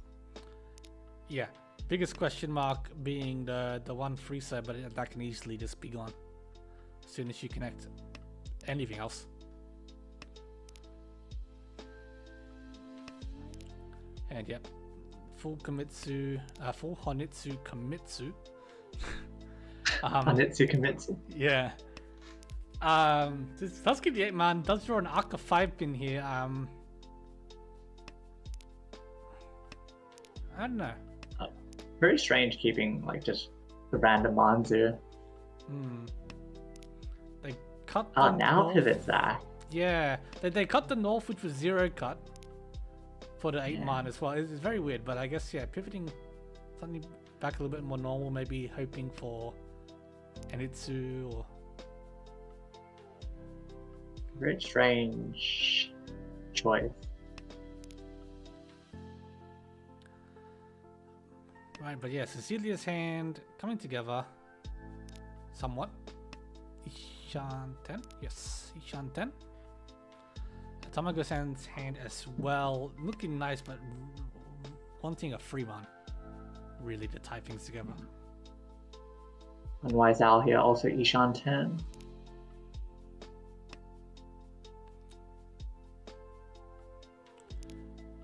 Yeah. Biggest question mark being the one freezer, but that can easily just be gone as soon as you connect anything else. And yep, full Honitsu Komitsu. Honitsu Komitsu. Yeah. This does give the 8-man, does draw an Aka 5 pin here. I don't know. Very strange keeping like just the random Manzu. They cut the now north. pivot Zach. Yeah, they cut the north, which was 0 cut for the 8-man as well. It's very weird, but I guess yeah, pivoting something back a little bit more normal, maybe hoping for Enitsu or... Very strange choice. Right, but yeah, Cecilia's hand coming together somewhat. Ishan 10, yes, Ishan 10. Tamago-san's hand as well, looking nice, but wanting a free one, really, to tie things together. And Waizao here, also Ishan 10.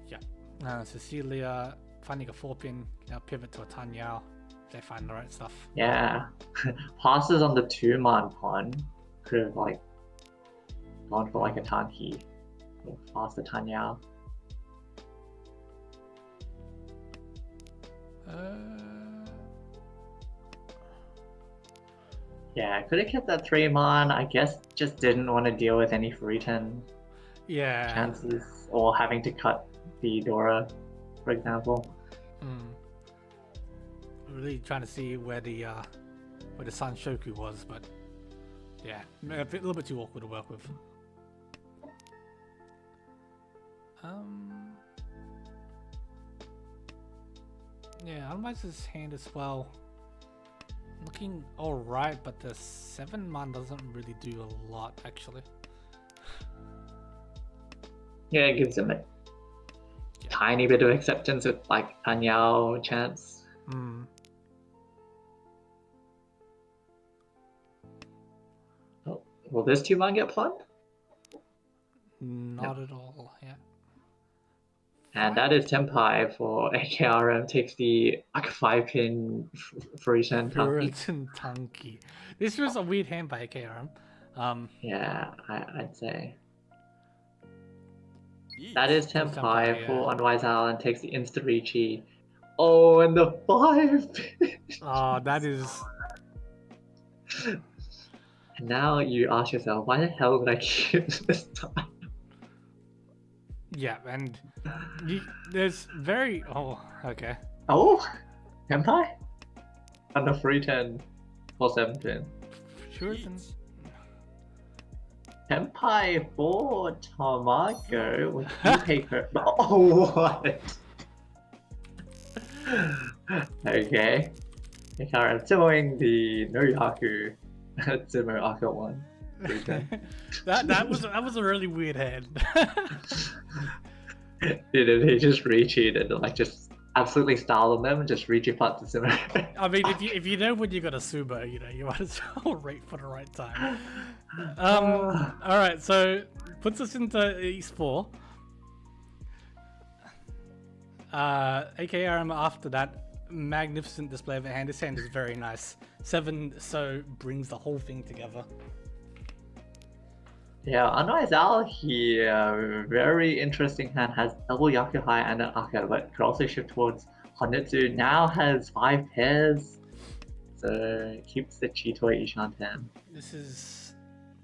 Yeah, Cecilia finding a 4-pin, now pivot to a Tanyao. They find the right stuff. Yeah, passes on the 2-man pawn could have like gone for like a Tanki or faster Tanyao. Yeah, could have kept that 3-man. I guess just didn't want to deal with any Furitan chances or having to cut the Dora, for example. Really trying to see where the Sanshoku was, but yeah, a little bit too awkward to work with. Yeah, otherwise his hand as well. Looking alright, but the 7-man doesn't really do a lot actually. Yeah, it gives him a tiny bit of acceptance with like Anyao chance. Hmm. Oh, will this 2-man get plugged? Not at all, yeah. And that is Tenpai for AKRM takes the like 5-pin Furishan Tanki. Puritan Tunky. This was a weird hand by KRM. Yeah, I'd say. That is Tenpai, Tenpai yeah. for Unwise Owl and takes the Insta Riichi. Oh, and the 5-pin! Oh, that is... And now you ask yourself, why the hell did I keep this time? Yeah, and there's very... Oh, okay. Oh, Tenpai? And the 310 for 7-pin. Puritan... Tenpai for Tamago with paper. Oh, what? Okay. I'm doing the Noyaku Tsumo Aka one. that was a really weird hand. He just recheated and like just absolutely styled on them and just reach part to Tsumo. I mean, if you know when you got a sumo, you know you might as well wait for the right time. All right, so puts us into East 4. AKRM after that magnificent display of a hand. This hand is very nice. 7 so brings the whole thing together. Yeah, Unwise Owl here, very interesting hand, has double Yakuhai and an Aka, but could also shift towards Honitsu. Now has 5 pairs, so keeps the Chitoi Ishanten. This is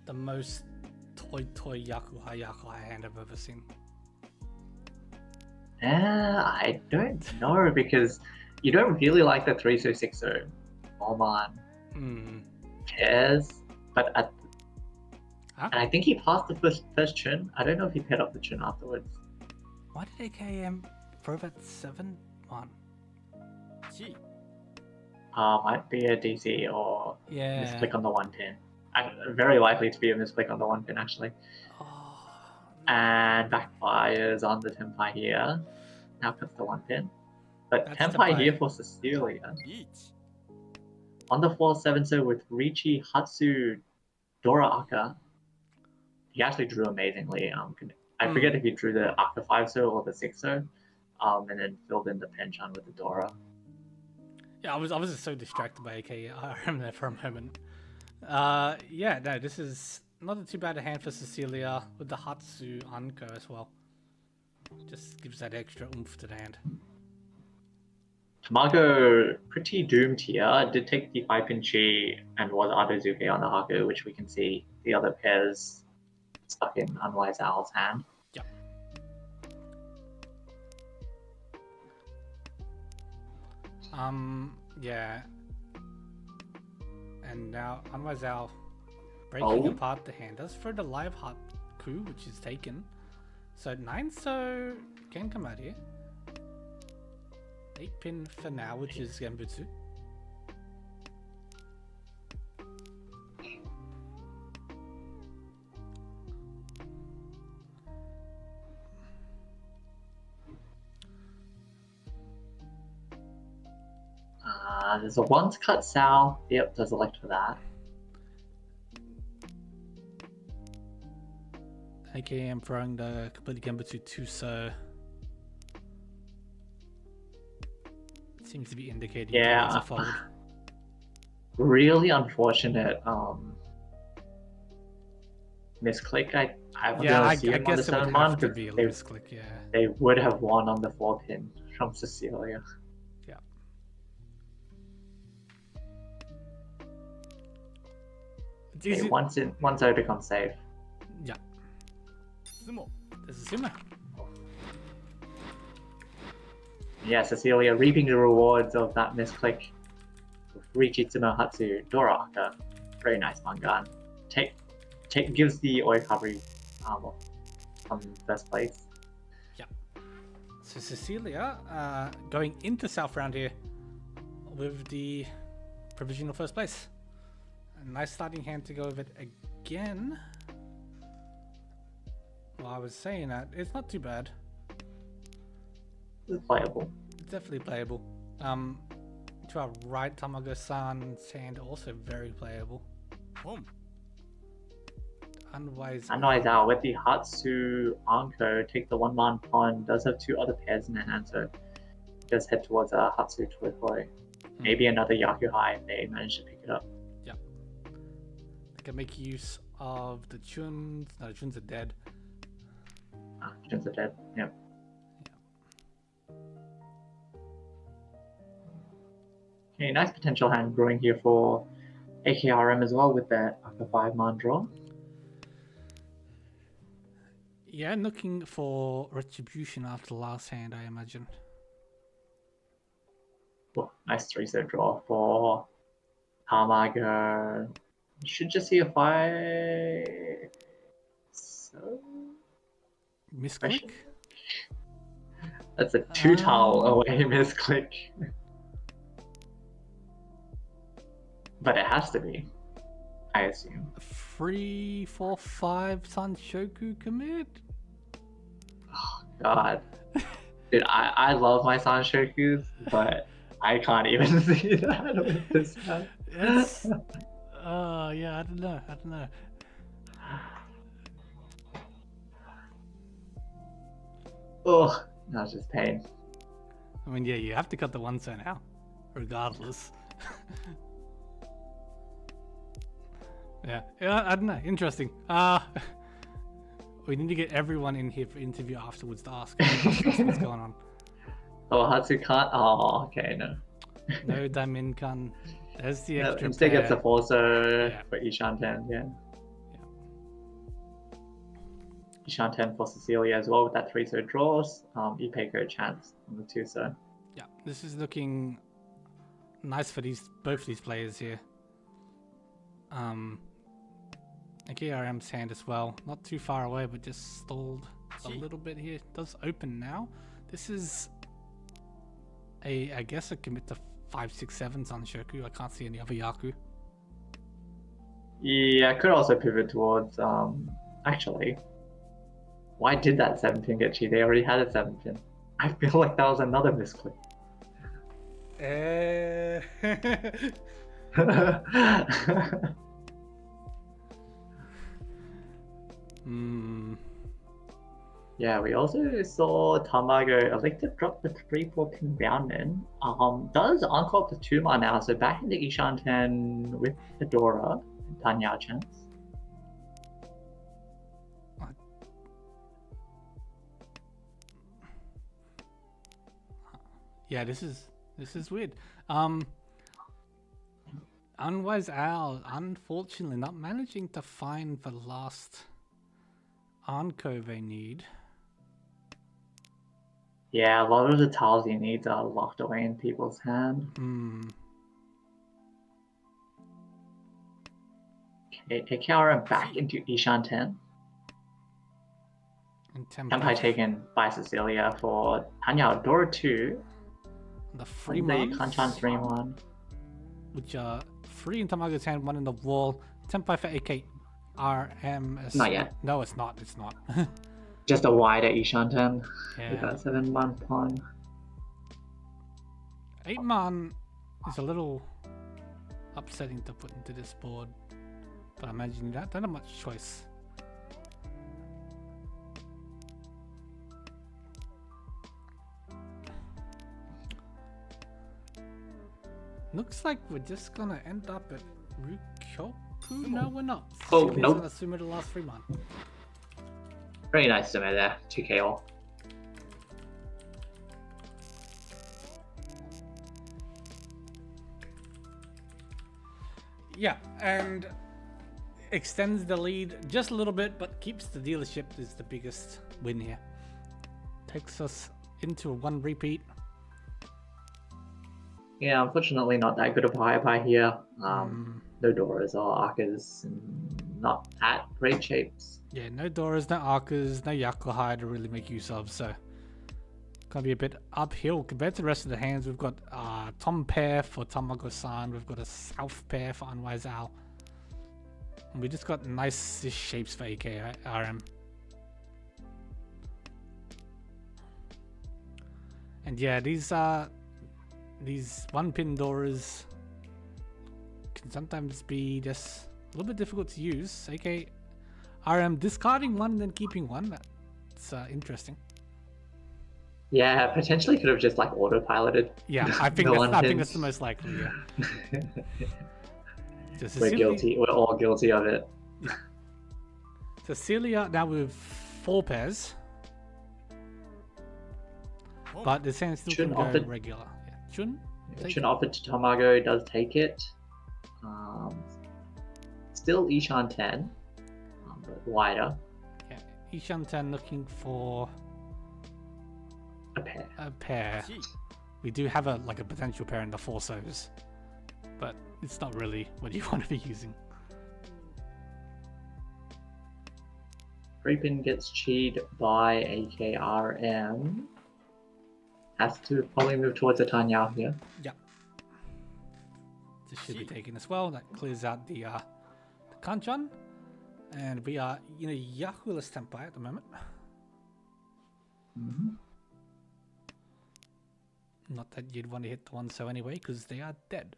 the most toy Yakuhai hand I've ever seen. I don't know, because you don't really like the 3-6-0 Oman pairs, but at and I think he passed the first chin. I don't know if he paired up the chin afterwards. Why did AKM throw that 7-1? Might be a DC or Yeah. misclick on the 1 pin. Very likely to be a misclick on the 1 pin actually. Oh, And backfires on the Tenpai here. Now puts the 1 pin. But That's Tenpai Tenpai. here for Cecilia. On the 4-7 so with Riichi, Hatsu, Dora Aka. He actually drew amazingly. I forget if he drew the Aka 5-so or the 6-so. And then filled in the Penchan with the Dora. yeah, I was just so distracted by AKRM there for a moment. Yeah, no, this is not too bad a hand for Cecilia with the Hatsu Anko as well. Just gives that extra oomph to the hand. Tamago pretty doomed here. Did take the 5-pin Chi and was Adozuke on the Haku, which we can see the other pairs stuck in Unwise Owl's hand. Yep. Yeah. And now Unwise Owl breaking apart the hand. Does throw the live heart coup, which is taken. So 9 so can come out here. 8-pin for now, which is Genbutsu. There's a 1's cut south. Yep, does elect for that. Okay, I'm throwing the completely Genbutsu 2 so. Seems to be indicating it's a fold. Really unfortunate misclick. I guess it would have to be a misclick, yeah. They would have won on the 4-pin from Cecilia. Yeah. Okay, once I become safe. Yeah. This is Sumo. Yeah, Cecilia reaping the rewards of that misclick with Riichi, Tsumo, Hatsu, Dora Aka. Very nice Mangan. Gives the Oikabri from first place. So Cecilia going into South round here with the provisional first place. A nice starting hand to go with it again. Well, I was saying that it's not too bad. It's playable. It's definitely playable. To our right, Tamago-san's hand also very playable. Unwise Unwise with the Hatsu Anko, take the 1-man pawn, does have 2 other pairs in their hand, so just head towards a Hatsu Toy Toy. Maybe another Yaku High if they manage to pick it up. Yep. They can make use of the Chuns. No, the Chuns are dead. Chuns are dead, yep. Okay, nice potential hand growing here for AKRM as well with that upper 5-man draw. Yeah, looking for retribution after the last hand, I imagine. Oh, nice 3-set draw for Tamago. Should just see a 5. So. Misclick? That's a 2-tile away misclick. But it has to be, I assume. 3, 4, 5 Sanshoku commit? Oh, God. Dude, I love my Sanshokus, but I can't even see that with this hand. It's... yeah, I don't know. Oh, that's just pain. I mean, yeah, you have to cut the 1 cent out, regardless. Yeah, I don't know. Interesting. We need to get everyone in here for interview afterwards to ask what's going on. Oh, Hatsu can't. Oh, okay, no. No Daminkan. There's the extra. Instead pair. gets a Forzo for Ishanten, yeah. Ishanten for Cecilia as well with that 3-so draws. Ipeko chance on the 2-so. Yeah, this is looking nice for both these players here. KRM's hand as well, not too far away, but just stalled a little bit here. It does open now. This is I guess a commit to 5, 6, 7 Sanshoku. I can't see any other Yaku. Yeah, could also pivot towards actually. Why did that 7-pin get cheated? They already had a 7-pin. I feel like that was another misclick. Yeah, we also saw Tamago elected drop the 3-4 pin round in. Does encore up to 2-man now, so back into Ishanten with Fedora and Tanya chance. Yeah, this is weird. Unwise Owl, unfortunately, not managing to find the last Anko they need. Yeah, a lot of the tiles you need are locked away in people's hand. Okay, KRM back into Ishanten. Tempai taken by Cecilia for Tanya Dora 2. The 3-man. Hanchans 3-1. Which are 3 in Tamago's hand, 1 in the wall. Tempai for AKRM. Not yet. No, it's not. It's not. Just a wider Ishanten. Yeah. With that 7-man pawn. 8-man is a little upsetting to put into this board. But I imagine that don't have much choice. Looks like we're just gonna end up at Ryukyoku. No, we're not. Oh, Cecilia's nope. gonna sumo the last 3-man. Pretty nice sumo there. 2k all. Yeah, and extends the lead just a little bit, but keeps the dealership is the biggest win here. Takes us into a 1 repeat. Yeah, unfortunately not that good of a high pie here. No Doras or Arcas, not at great shapes. Yeah, no Doras, no Arcas, no Yakuhai to really make use of, so Gonna be a bit uphill compared to the rest of the hands. We've got Tom pair for Tamago-san. We've got a South pair for Unwise Owl. And we just got nice shapes for AKRM. And yeah, these one pin doors can sometimes be just a little bit difficult to use. AKRM discarding one and then keeping one. That's interesting. Yeah, potentially could have just like autopiloted. Yeah, I think that's the most likely. Yeah. We're guilty. We're all guilty of it. Yeah. Cecilia now with 4 pairs, but the same still can go regular. Yeah. Chun offered to Tamago, does take it. Still Ishan 10, but wider. Yeah, Ishan 10 looking for a pair. We do have a potential pair in the 4 so's, but it's not really what you want to be using. 3-pin gets cheated by AKRM. Has to probably move towards the Tanyao here. Yeah. This should be taken as well. That clears out the Kanchan. And we are in a Yahoo-less Tempai at the moment. Mm-hmm. Not that you'd want to hit the 1 so anyway, because they are dead.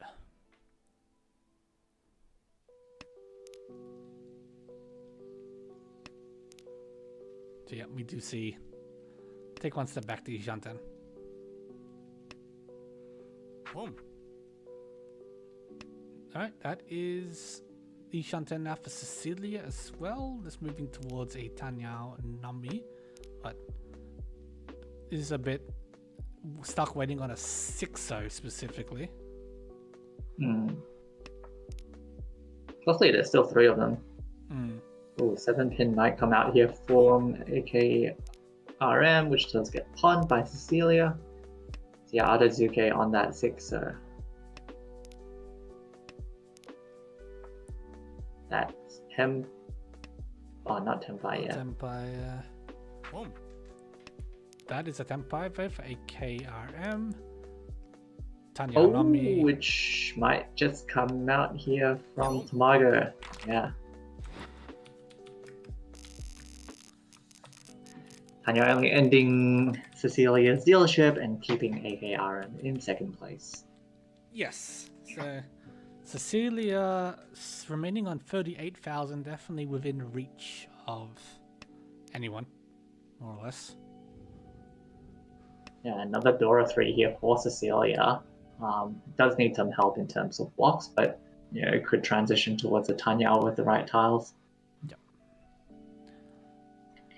So yeah, we do see. Take one step back to Ishanten. Boom. Alright, that is Ishanten now for Cecilia as well. That's moving towards a Tanyao Nami, but is a bit stuck waiting on a 6-0 specifically. Luckily, there's still 3 of them. Mm. Oh, 7-pin might come out here from AKRM, which does get pawned by Cecilia. So yeah, Adazuke on that 6-0. That's not Tempai yet. Tempai. That is a Tempai vote for AKRM. Tanya Nami. Which might just come out here from Tamago. Yeah. Tanya only ending Cecilia's dealership and keeping AKRM in 2nd place. Yes. So Cecilia remaining on 38,000, definitely within reach of anyone, more or less. Yeah, another Dora 3 here for Cecilia. Does need some help in terms of blocks, but it could transition towards a Tanya with the right tiles. Yep.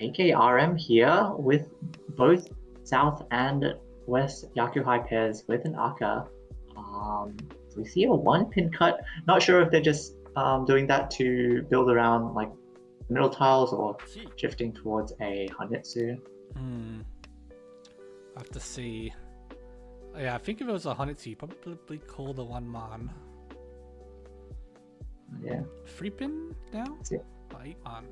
AKRM here with both South and West Yakuhai pairs with an Aka. We see a 1-pin cut. Not sure if they're just doing that to build around like middle tiles or shifting towards a Hanitsu. I have to see. Yeah, I think if it was a Hanitsu, you probably call the 1-man. Yeah. 3-pin now? Yeah. 8-man.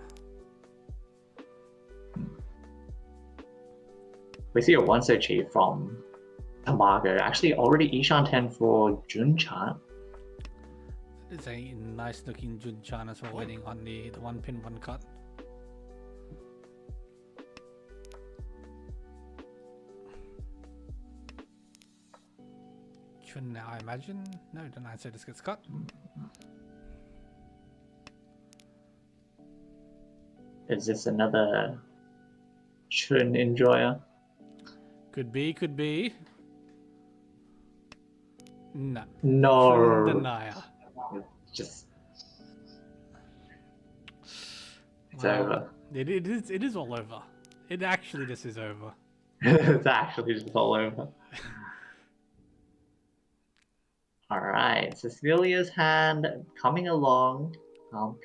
We see a 1-so cheat from Tamago. Actually, already Ishan 10 for Junchan. It's a nice looking Junchan as well, waiting on the 1-pin 1-cut. Chun now, I imagine. No, don't I say this gets cut? Is this another Chun enjoyer? Could be, could be. No. No. Chun denier. It's over. It is all over. It actually just is over. It's actually just all over. Alright, Cecilia's hand coming along,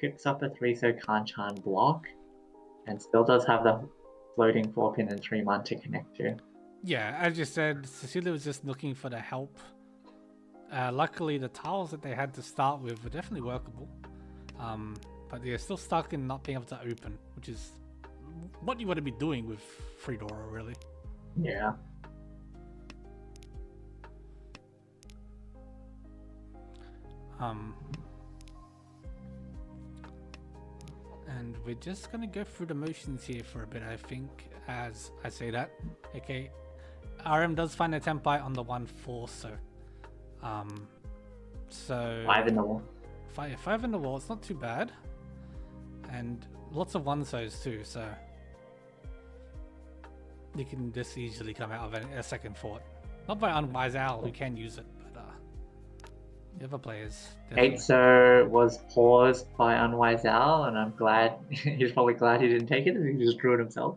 picks up a 3-so Kanchan block, and still does have the floating 4-pin and 3-man to connect to. Yeah, as you said, Cecilia was just looking for the help. Luckily, the tiles that they had to start with were definitely workable. But they're still stuck in not being able to open, which is what you want to be doing with Freedora, really. Yeah. And we're just gonna go through the motions here for a bit, I think, as I say that. Okay, RM does find a tempai on the 1-4, so 5 in the wall. five in the wall. It's not too bad, and lots of 1-sos too. So you can just easily come out of a second fort. Not by Unwise Owl, who can use it, but the other players. 8-so was paused by Unwise Owl, and I'm glad, he's probably glad he didn't take it, and he just drew it himself.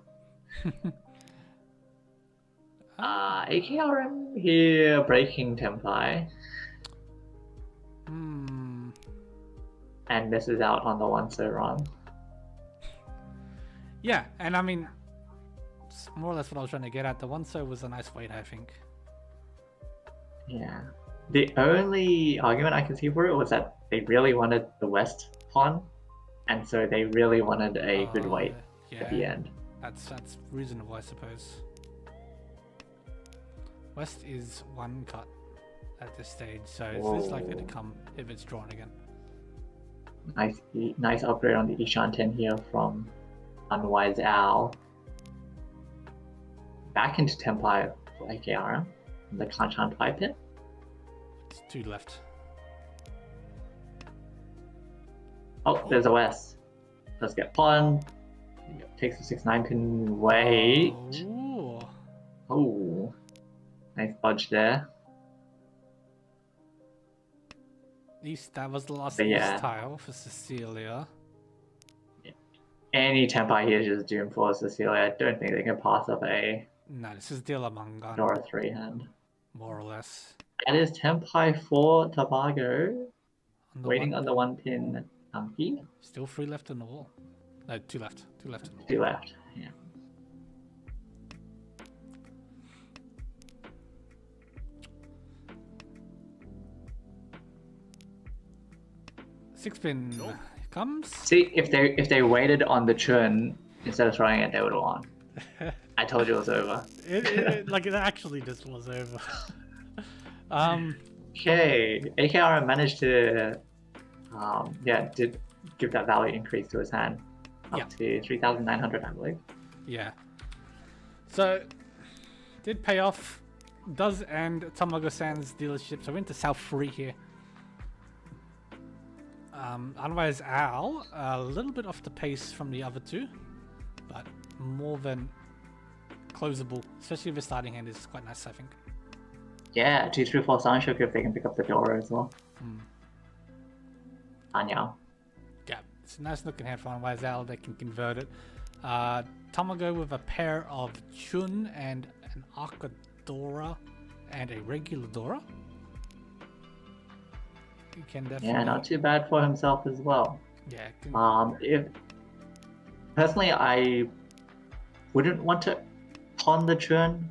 AKRM here, breaking tempai. And misses out on the 1-so run. Yeah, and I mean, it's more or less what I was trying to get at. The 1-so was a nice weight, I think. Yeah. The only argument I can see for it was that they really wanted the west pawn, and so they really wanted a good weight at the end. That's reasonable, I suppose. West is 1 cut at this stage, so it's less likely to come if it's drawn again. Nice upgrade on the Ishan 10 here from Unwise Owl. Back into tempai for AKRM. The Hanchan 5 pit. It's 2 left. Oh, there's a West. Let's get pawn. Takes the 6-9 pin. Wait. Oh. Nice dodge there. That was the last East tile for Cecilia. Yeah. Any tempai here is just doomed for Cecilia. I don't think they can pass up a... No, this is Dila Mangan. Or a 3-hand. More or less. That is tempai for Tobago. Waiting on the 1-pin donkey. Still 3 left on the wall. No, 2 left. 2 left. 2 left, yeah. Six pin comes. See, if they waited on the churn instead of throwing it, they would have won. I told you it was over. It actually just was over. Okay, AKR managed to, did give that value increase to his hand up to 3,900, I believe. Yeah. So, did pay off. Does end Tamago-san's dealership. So we're into South 3 here. Otherwise, Al, a little bit off the pace from the other two, but more than closable, especially if the starting hand is quite nice, I think. Yeah, 2-3-4 Sunshook if they can pick up the Dora as well. Anya. Yeah, it's a nice looking hand for Otherwise Al. They can convert it. Tamago with a pair of Chun and an Arca Dora and a regular Dora. You can definitely... Yeah, not too bad for himself as well. Yeah. If personally, I wouldn't want to pawn the churn.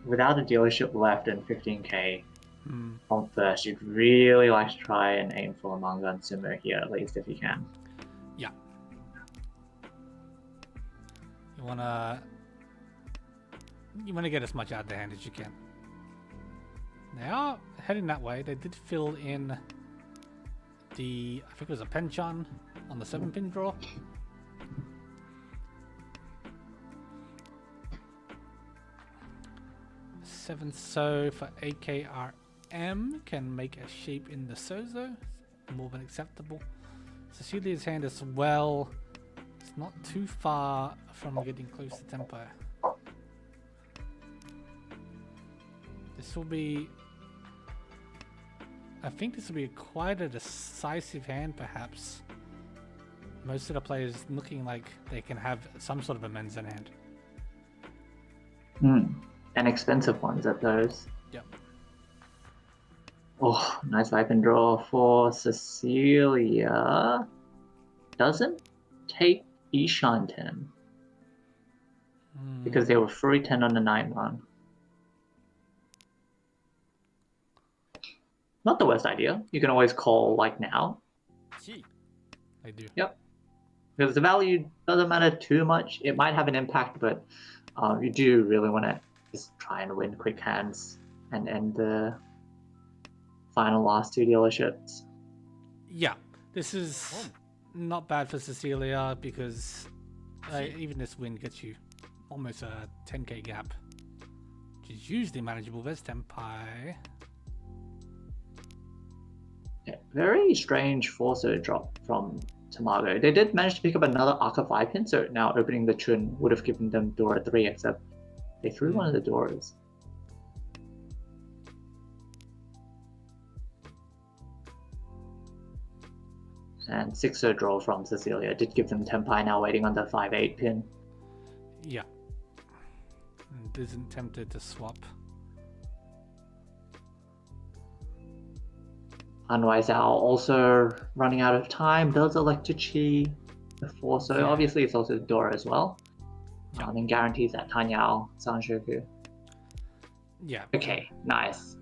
Without a dealership left and 15k on first, you'd really like to try and aim for a manga and sumo here, at least if you can. Yeah. You wanna get as much out of the hand as you can. They are heading that way. They did fill in the, I think it was a Penchan on the 7-pin draw. Seven so for AKRM can make a shape in the Sozo. More than acceptable. Cecilia's hand as well. It's not too far from getting close to tempo. This will be... I think this will be quite a decisive hand, perhaps. Most of the players looking like they can have some sort of a men's in hand. And expensive ones at those. Yep. Oh, nice weapon draw for Cecilia. Doesn't take Ishan 10. Because they were free 10 on the 9-1. Not the worst idea. You can always call like now. I do. Yep. Because the value doesn't matter too much. It might have an impact, but you do really want to just try and win quick hands and end the final last two dealerships. Yeah, this is not bad for Cecilia because even this win gets you almost a 10k gap, which is usually manageable. There's Tenpai. Yeah, very strange Forcer drop from Tamago. They did manage to pick up another Aka 5 pin, so now opening the Chun would have given them Dora 3, except they threw one of the doors. And 6-0 draw from Cecilia did give them Tenpai now waiting on the 5-8 pin. Yeah. And isn't tempted to swap. Unwise Owl also running out of time, does elect to chi the 4, so obviously it's also Dora as well. Yeah. And guarantees that Tanyao, Sanshoku. Yeah. Okay, nice.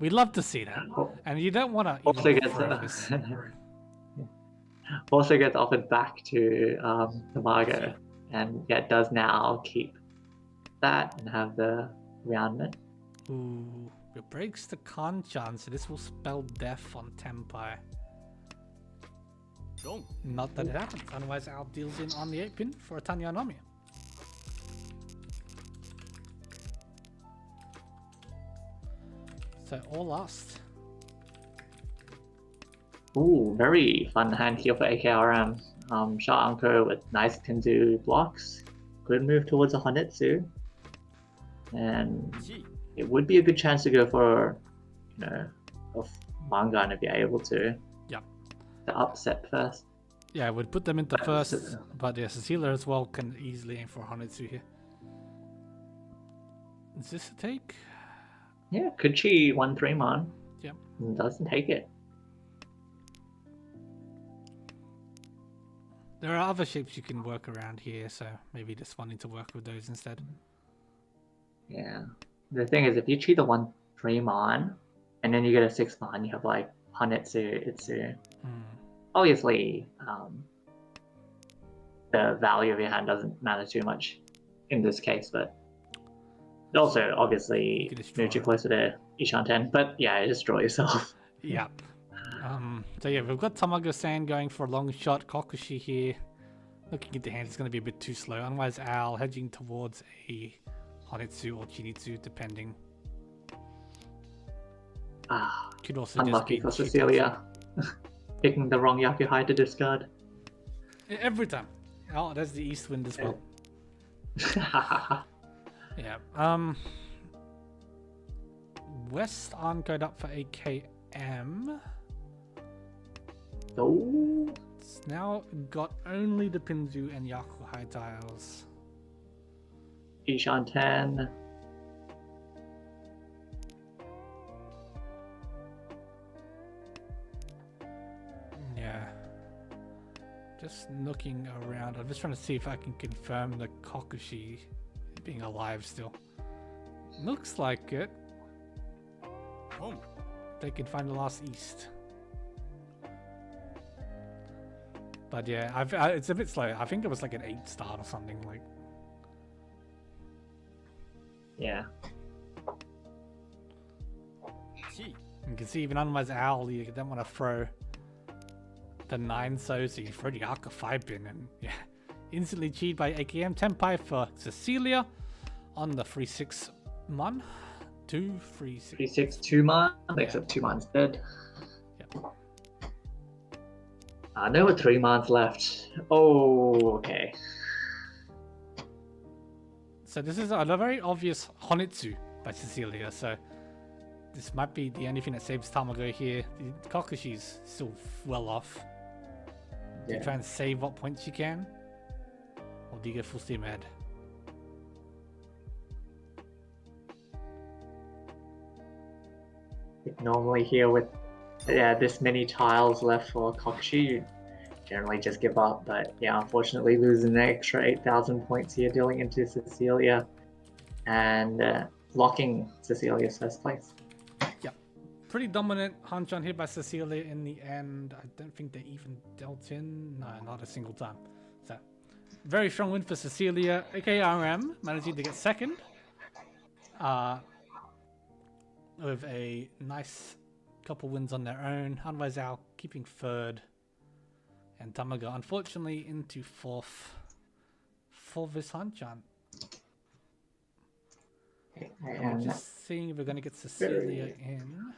We'd love to see that. And you don't want to Also gets offered back to Tamago, and yeah, does now keep that and have the roundment. Ooh, it breaks the Hanchans, so this will spell death on Tenpai. Not that it happens, otherwise Al deals in on the 8 pin for a Tanya Nomi. So all lost. Ooh, very fun hand here for AKRM. Shot Anko with nice Tenzu blocks. Good move towards a Honetsu. And it would be a good chance to go for, a Mangan if you're able to. Yep. The upset first. Yeah, it would put them into first, but yeah, Cecilia as well can easily aim for Honetsu here. Is this a take? Yeah, Kuchi 1-3 man. Yep. Doesn't take it. There are other shapes you can work around here, so maybe just wanting to work with those instead. Yeah. The thing is, if you cheat the 1-3 man, and then you get a 6 man, you have like Hanetsu, Itsu. Obviously, the value of your hand doesn't matter too much in this case, but also, obviously, moves you closer to Ishan 10. But yeah, just draw yourself. Yeah. So yeah, we've got Tamago-san going for a long shot. Kokushi here. Looking at the hand, it's going to be a bit too slow. Otherwise, Al hedging towards a Honetsu or Chinitsu, depending. Could also Unlucky for Cecilia. Picking the wrong Yakuhai to discard. Every time. Oh, there's the East Wind as well. Yeah. West aren't going up for AKM. So It's now got only the Pinzu and Yakuhai tiles. Ishan 10. Yeah. Just looking around. I'm just trying to see if I can confirm the Kokushi being alive still. Looks like it. They can find the last East. But yeah, it's a bit slow. I think it was like an 8 start or something. Like. Yeah. You can see even otherwise Owl, you don't want to throw the 9 so you throw the Arca 5 pin and yeah. Instantly cheat by AKM. Tenpai for Cecilia on the 3-6 man. 2-3-6. 3-6 2 man, except 2 man's dead. Yeah. There were 3 mans left. Oh, okay. So this is a very obvious Honetsu by Cecilia. So this might be the only thing that saves Tamago here. The Kokushi's still well off. Do you try and save what points you can? Or do you go full steam ahead? Normally here with this many tiles left for Kokushi, you generally just give up. But yeah, unfortunately losing an extra 8,000 points here, dealing into Cecilia and locking Cecilia's first place. Yeah, pretty dominant Hanchan here by Cecilia in the end. I don't think they even dealt in. No, not a single time. So very strong win for Cecilia. AKRM managing to get second. With a nice couple wins on their own. Hanwei keeping third. And Tamaga, unfortunately, into fourth for this Hanchan. And we're just seeing if we're going to get Cecilia in.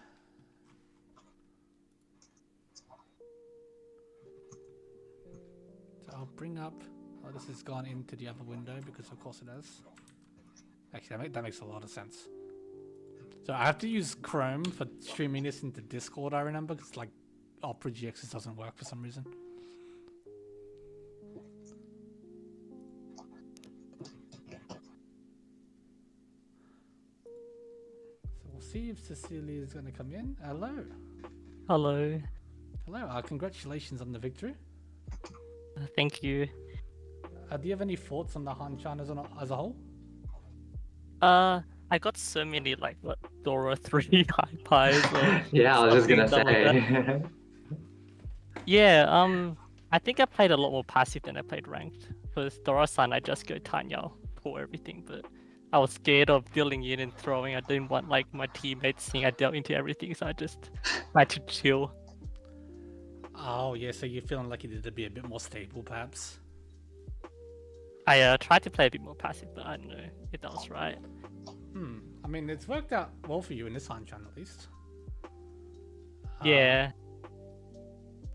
So I'll bring up... Oh, this has gone into the other window because of course it has. Actually, that makes a lot of sense. So I have to use Chrome for streaming this into Discord, I remember, because like Opera GX doesn't work for some reason. So we'll see if Cecilia is going to come in. Hello. Hello. Hello. Congratulations on the victory. Thank you. Do you have any thoughts on the Hanchan as a whole? I got so many like what Dora 3 high pies. Yeah, I was just gonna stuff like say. Yeah, I think I played a lot more passive than I played ranked. Because Dora-san, I just go Tanya for everything, but I was scared of dealing in and throwing. I didn't want like my teammates seeing I dealt into everything, so I just had to chill. Oh yeah, so you're feeling like you need to be a bit more stable, perhaps? I tried to play a bit more passive, but I don't know if that was right. I mean, it's worked out well for you in this Hanchan, at least. Yeah.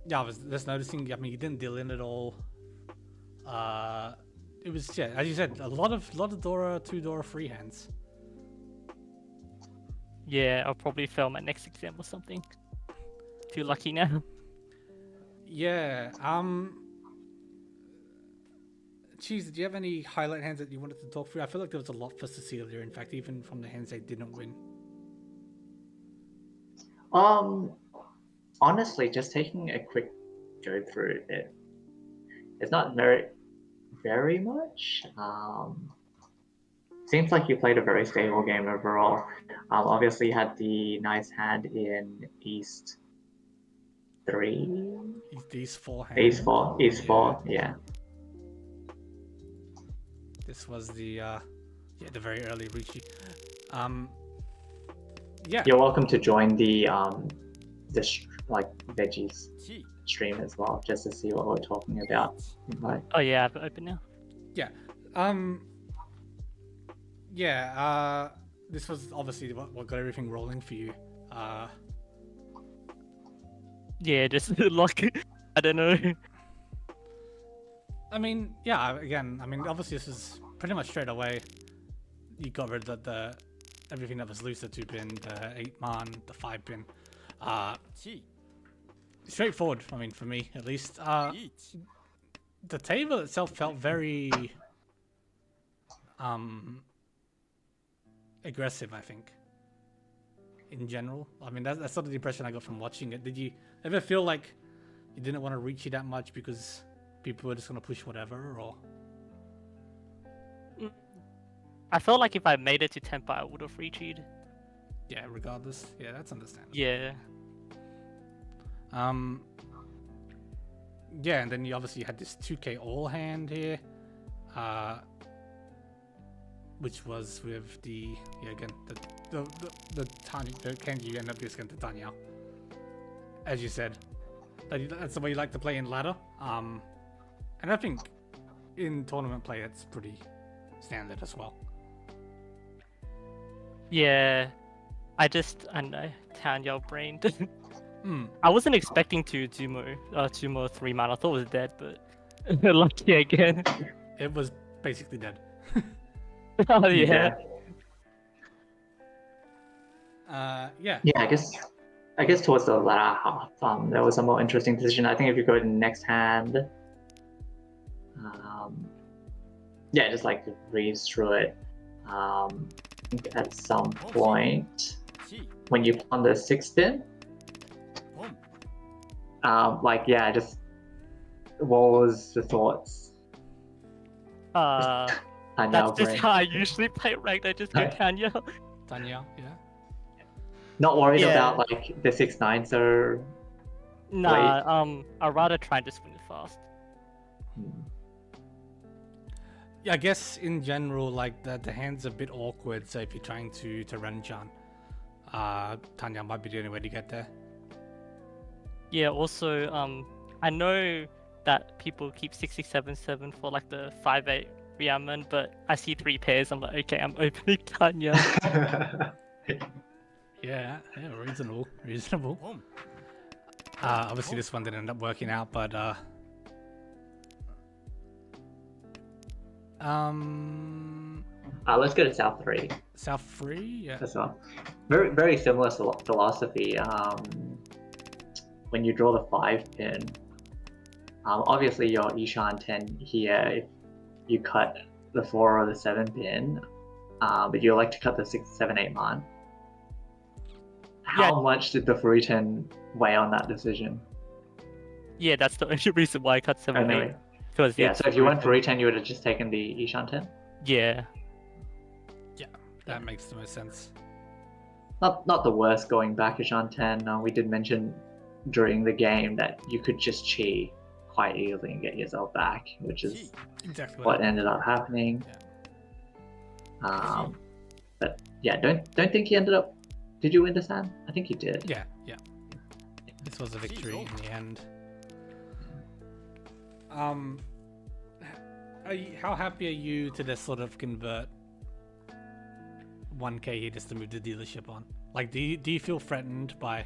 Yeah, I was just noticing. I mean, you didn't deal in at all. It was, yeah, as you said, a lot of Dora, 2 Dora freehands. Yeah, I'll probably fail my next exam or something. Too lucky now. Yeah. Cheese, did you have any highlight hands that you wanted to talk through? I feel like there was a lot for Cecilia. In fact, even from the hands they didn't win. Honestly, just taking a quick go through it. It's not very much. Seems like you played a very stable game overall. Obviously, you had the nice hand in East 3. East 4 hand. East 4, yeah. This was the very early Riichi. Yeah. You're welcome to join the veggies stream as well, just to see what we're talking about. Like, Oh yeah, I have it open now. Yeah. This was obviously what got everything rolling for you. Yeah, just lucky. I don't know. I mean, yeah, again, obviously this is pretty much straight away. You got rid of everything that was loose, the 2-pin, the 8-man, the 5-pin. Straightforward, I mean, for me, at least. The table itself felt very aggressive, I think, in general. I mean, that's sort of the impression I got from watching it. Did you ever feel like you didn't want to reach it that much because people were just going to push whatever, or? I felt like if I made it to Tempa, I would have reached. Yeah, regardless. Yeah, that's understandable. Yeah. Yeah, and then you obviously had this 2k all hand here, which was with the Tanya, the Kenji you end up just getting to Tanya. As you said, that's the way you like to play in ladder. And I think in tournament play it's pretty standard as well. Yeah. I know, Tanya brained. I wasn't expecting to do more 3-man. I thought it was dead, but lucky again. It was basically dead. Oh yeah. Yeah. Yeah, I guess towards the latter half, there was a more interesting decision. I think if you go to the next hand, yeah, just like breeze through it. I think at some point when you pawn the 6-pin, just what was the thoughts? That's just how I usually play ranked. I just go Tanya. Tanya, yeah. Not worried about like the 6-9s or. Nah, I'd rather try and just win it fast. Yeah, I guess in general, like the hand's a bit awkward. So if you're trying to run Jan, Tanya might be the only way to get there. Yeah, also, I know that people keep 667 for like the 5-8 Riaman, but I see 3 pairs. I'm like, okay, I'm opening Tanya. Yeah, reasonable. Obviously this one didn't end up working out, but Let's go to South 3 South 3, yeah. as well. Very, very similar philosophy. When you draw the 5 pin, obviously your Ishan 10 here, if you cut the 4 or the 7 pin, but you like to cut the 6, 7, 8 man. How much did the Furuiten weigh on that decision? Yeah, that's the only reason why I cut 7, 8. Anyway, Because yeah, so if you went Furuiten, you would have just taken the Ishan 10? Yeah. That makes the most sense. Not the worst going back Ishan 10. We did mention during the game that you could just cheat quite easily and get yourself back, which is exactly what ended up happening. Yeah. But yeah, don't think he ended up. Did you win this hand? I think you did. Yeah. This was a victory in the end. How happy are you to just sort of convert 1k here just to move the dealership on? Like, do you feel threatened by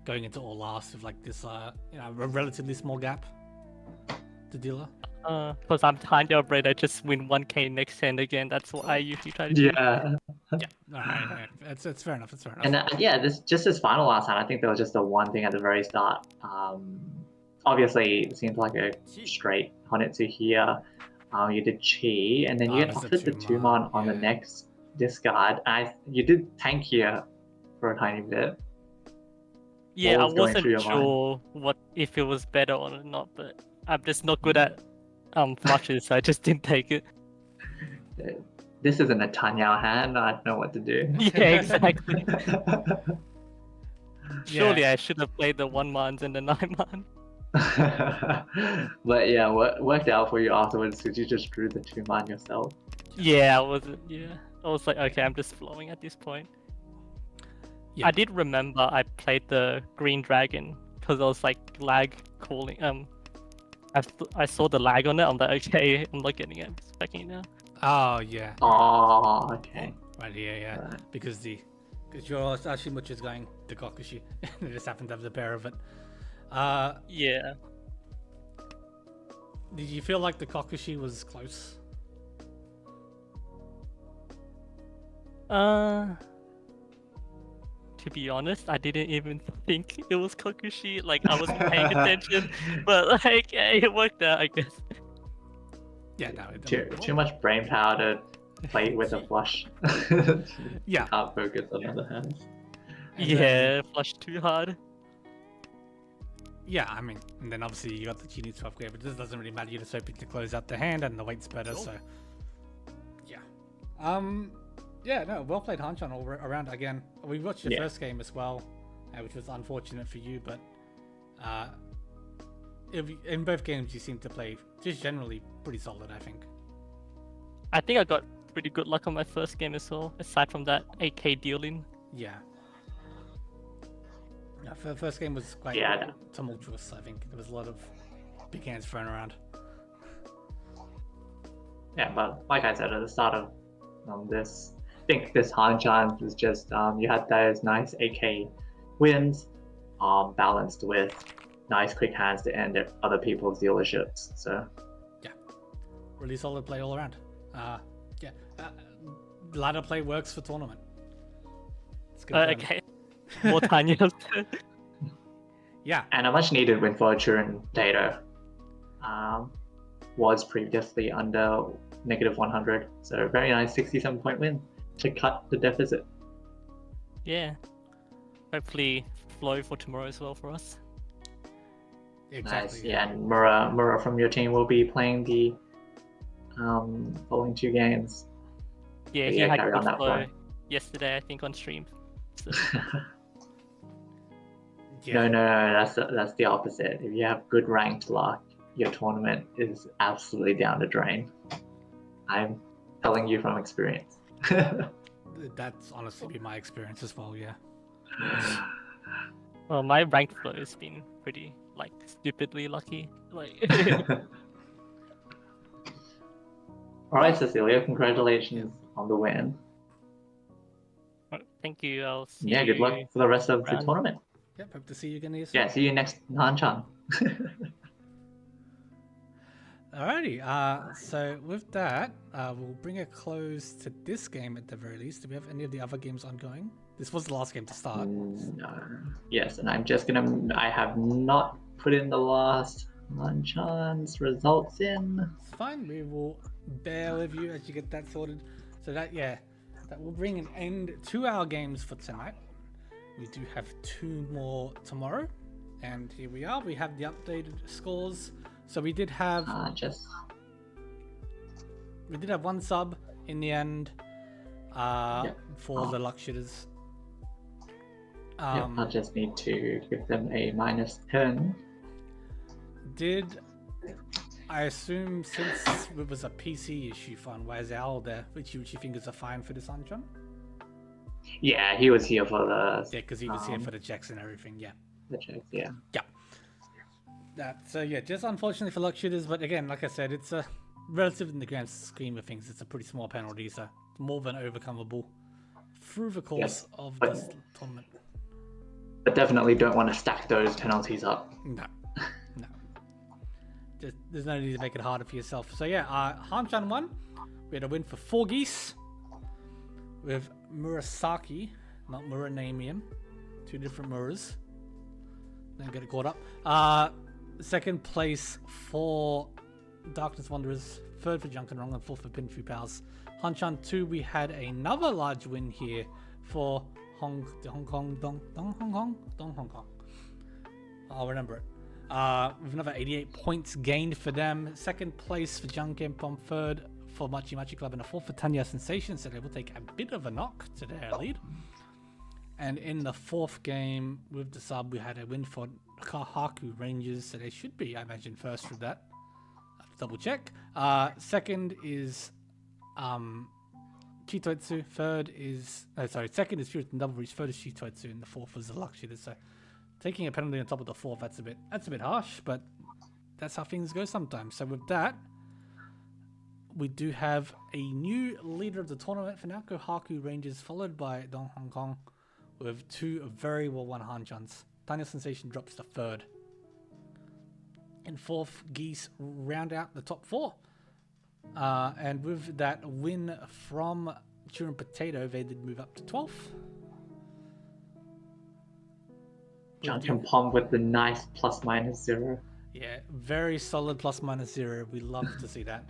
going into all last with like this a relatively small gap to dealer? Because I'm kind of afraid I just win 1k next hand again. That's what I usually try to do. Yeah. Alright. It's fair enough. And this final last hand, I think there was just the one thing at the very start. Obviously, it seemed like a straight Honitsu here. You did Chi, and then you get offered the 2-mon on the next discard. You did tank here for a tiny bit. Yeah, I What was going through wasn't your sure what if it was better or not, but I'm just not good at flushes, so I just didn't take it. This isn't a Tanyao hand. I don't know what to do. Yeah, exactly. Surely I should have played the 1-mans and the 9-man. But yeah, worked out for you afterwards because you just drew the 2-man yourself. Yeah, I wasn't. Yeah, I was like, okay, I'm just flowing at this point. Yeah. I did remember I played the green dragon because I was like lag calling. I saw the lag on it. I'm like, okay, I'm not getting it. I'm just backing it now. Oh yeah. Oh, okay. Right here, yeah. Right. Because your Ashimuch is going to Kokushi. They just happen to have the pair of it. Yeah. Did you feel like the Kokushi was close? To be honest, I didn't even think it was Kokushi. Like, I wasn't paying attention, but like, it worked out, I guess. Yeah, no. Too much brain power to play with a flush. Yeah. Can't focus on other hands. Yeah, flush too hard. Yeah, I mean, and then obviously you got the Genie to upgrade, but this doesn't really matter. You're just hoping to close out the hand, and the weight's better, so yeah. Yeah, no, well played Hanchan all around again. We watched your first game as well, which was unfortunate for you, but in both games you seem to play just generally pretty solid, I think. I think I got pretty good luck on my first game as well, aside from that 8k dealing. Yeah. The first game was quite tumultuous, I think. There was a lot of big hands thrown around. Yeah, but like I said at the start of this, I think this Hanchans was just, you had those nice AK wins, balanced with nice quick hands to end at other people's dealerships, so. Yeah, really solid play all around. Ladder play works for tournament. It's good. Okay. More Tanya's. Yeah. And a much needed win for Churin Data. Was previously under -100, so very nice 67-point win to cut the deficit. Yeah. Hopefully flow for tomorrow as well for us. Exactly. Nice. Yeah, and Mura from your team will be playing the following 2 games. Yeah, he had good flow yesterday, I think, on stream. So. No, that's the opposite. If you have good ranked luck, your tournament is absolutely down the drain. I'm telling you from experience. That's honestly been my experience as well, yeah. Well, my ranked flow has been pretty like stupidly lucky. Like All right, Cecilia, congratulations on the win. thank you. I'll see Yeah, good luck you for the rest of the around. tournament. Yep, hope to see you again here soon. Yeah, see you next Hanchan. Alrighty, so with that, we'll bring a close to this game at the very least. Do we have any of the other games ongoing? This was the last game to start. No. Yes, and I'm just gonna. I have not put in the last Hanchan's results in. It's fine, we will bear with you as you get that sorted. So that, yeah, that will bring an end to our games for tonight. We do have 2 more tomorrow, and here we are. We have the updated scores. So we did have we did have 1 sub in the end for the luck shooters. I just need to give them a -10. Did I assume since it was a PC issue fun, where's Al there, which you think is a fine for this Hanchan? Yeah, he was here for the. Yeah, because he was here for the checks and everything. Yeah. The checks, yeah. Yeah. So yeah, just unfortunately for luck shooters, but again, like I said, it's a relative in the grand scheme of things. It's a pretty small penalty, so more than overcomable through the course of this tournament. But definitely don't want to stack those penalties up. No. There's no need to make it harder for yourself. So yeah, Hanchan won. We had a win for 4 geese with Murasaki, not Muranamian. 2 different Muras. Don't get it caught up. Second place for Darkness Wanderers. 3rd for Junkenrong and 4th for Pinfu Pals. Hanchan 2, we had another large win here for Hong Kong. I'll remember it. With another 88 points gained for them. 2nd place for Junken Pom. 3rd for Machi Machi Club. And a 4th for Tanya Sensation. So they will take a bit of a knock to their lead. And in the 4th game with the sub, we had a win for Kahaku Rangers. So they should be, I imagine, first with that. I have to double check. 2nd is Chitoetsu. 2nd is Puritan Double Reach. 3rd is Chitoetsu. And the 4th was the Luck Shooter. So taking a penalty on top of the 4th, that's a bit harsh, but that's how things go sometimes. So with that, we do have a new leader of the tournament for now, Kohaku Rangers, followed by Dong Hong Kong, with 2 very well won Hanchans. Tanya Sensation drops to 3rd. And 4th, Geese round out the top 4. And with that win from Churn Potato, they did move up to 12th. Junken Pom with the nice ±0. Yeah, very solid ±0. We love to see that.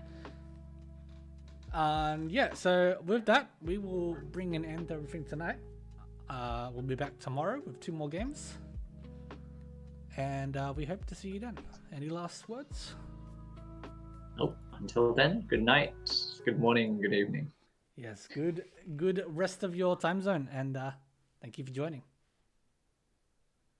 Yeah, so with that, we will bring an end to everything tonight. We'll be back tomorrow with 2 more games. And we hope to see you then. Any last words? Nope. Until then, good night, good morning, good evening. Yes, good rest of your time zone. And thank you for joining.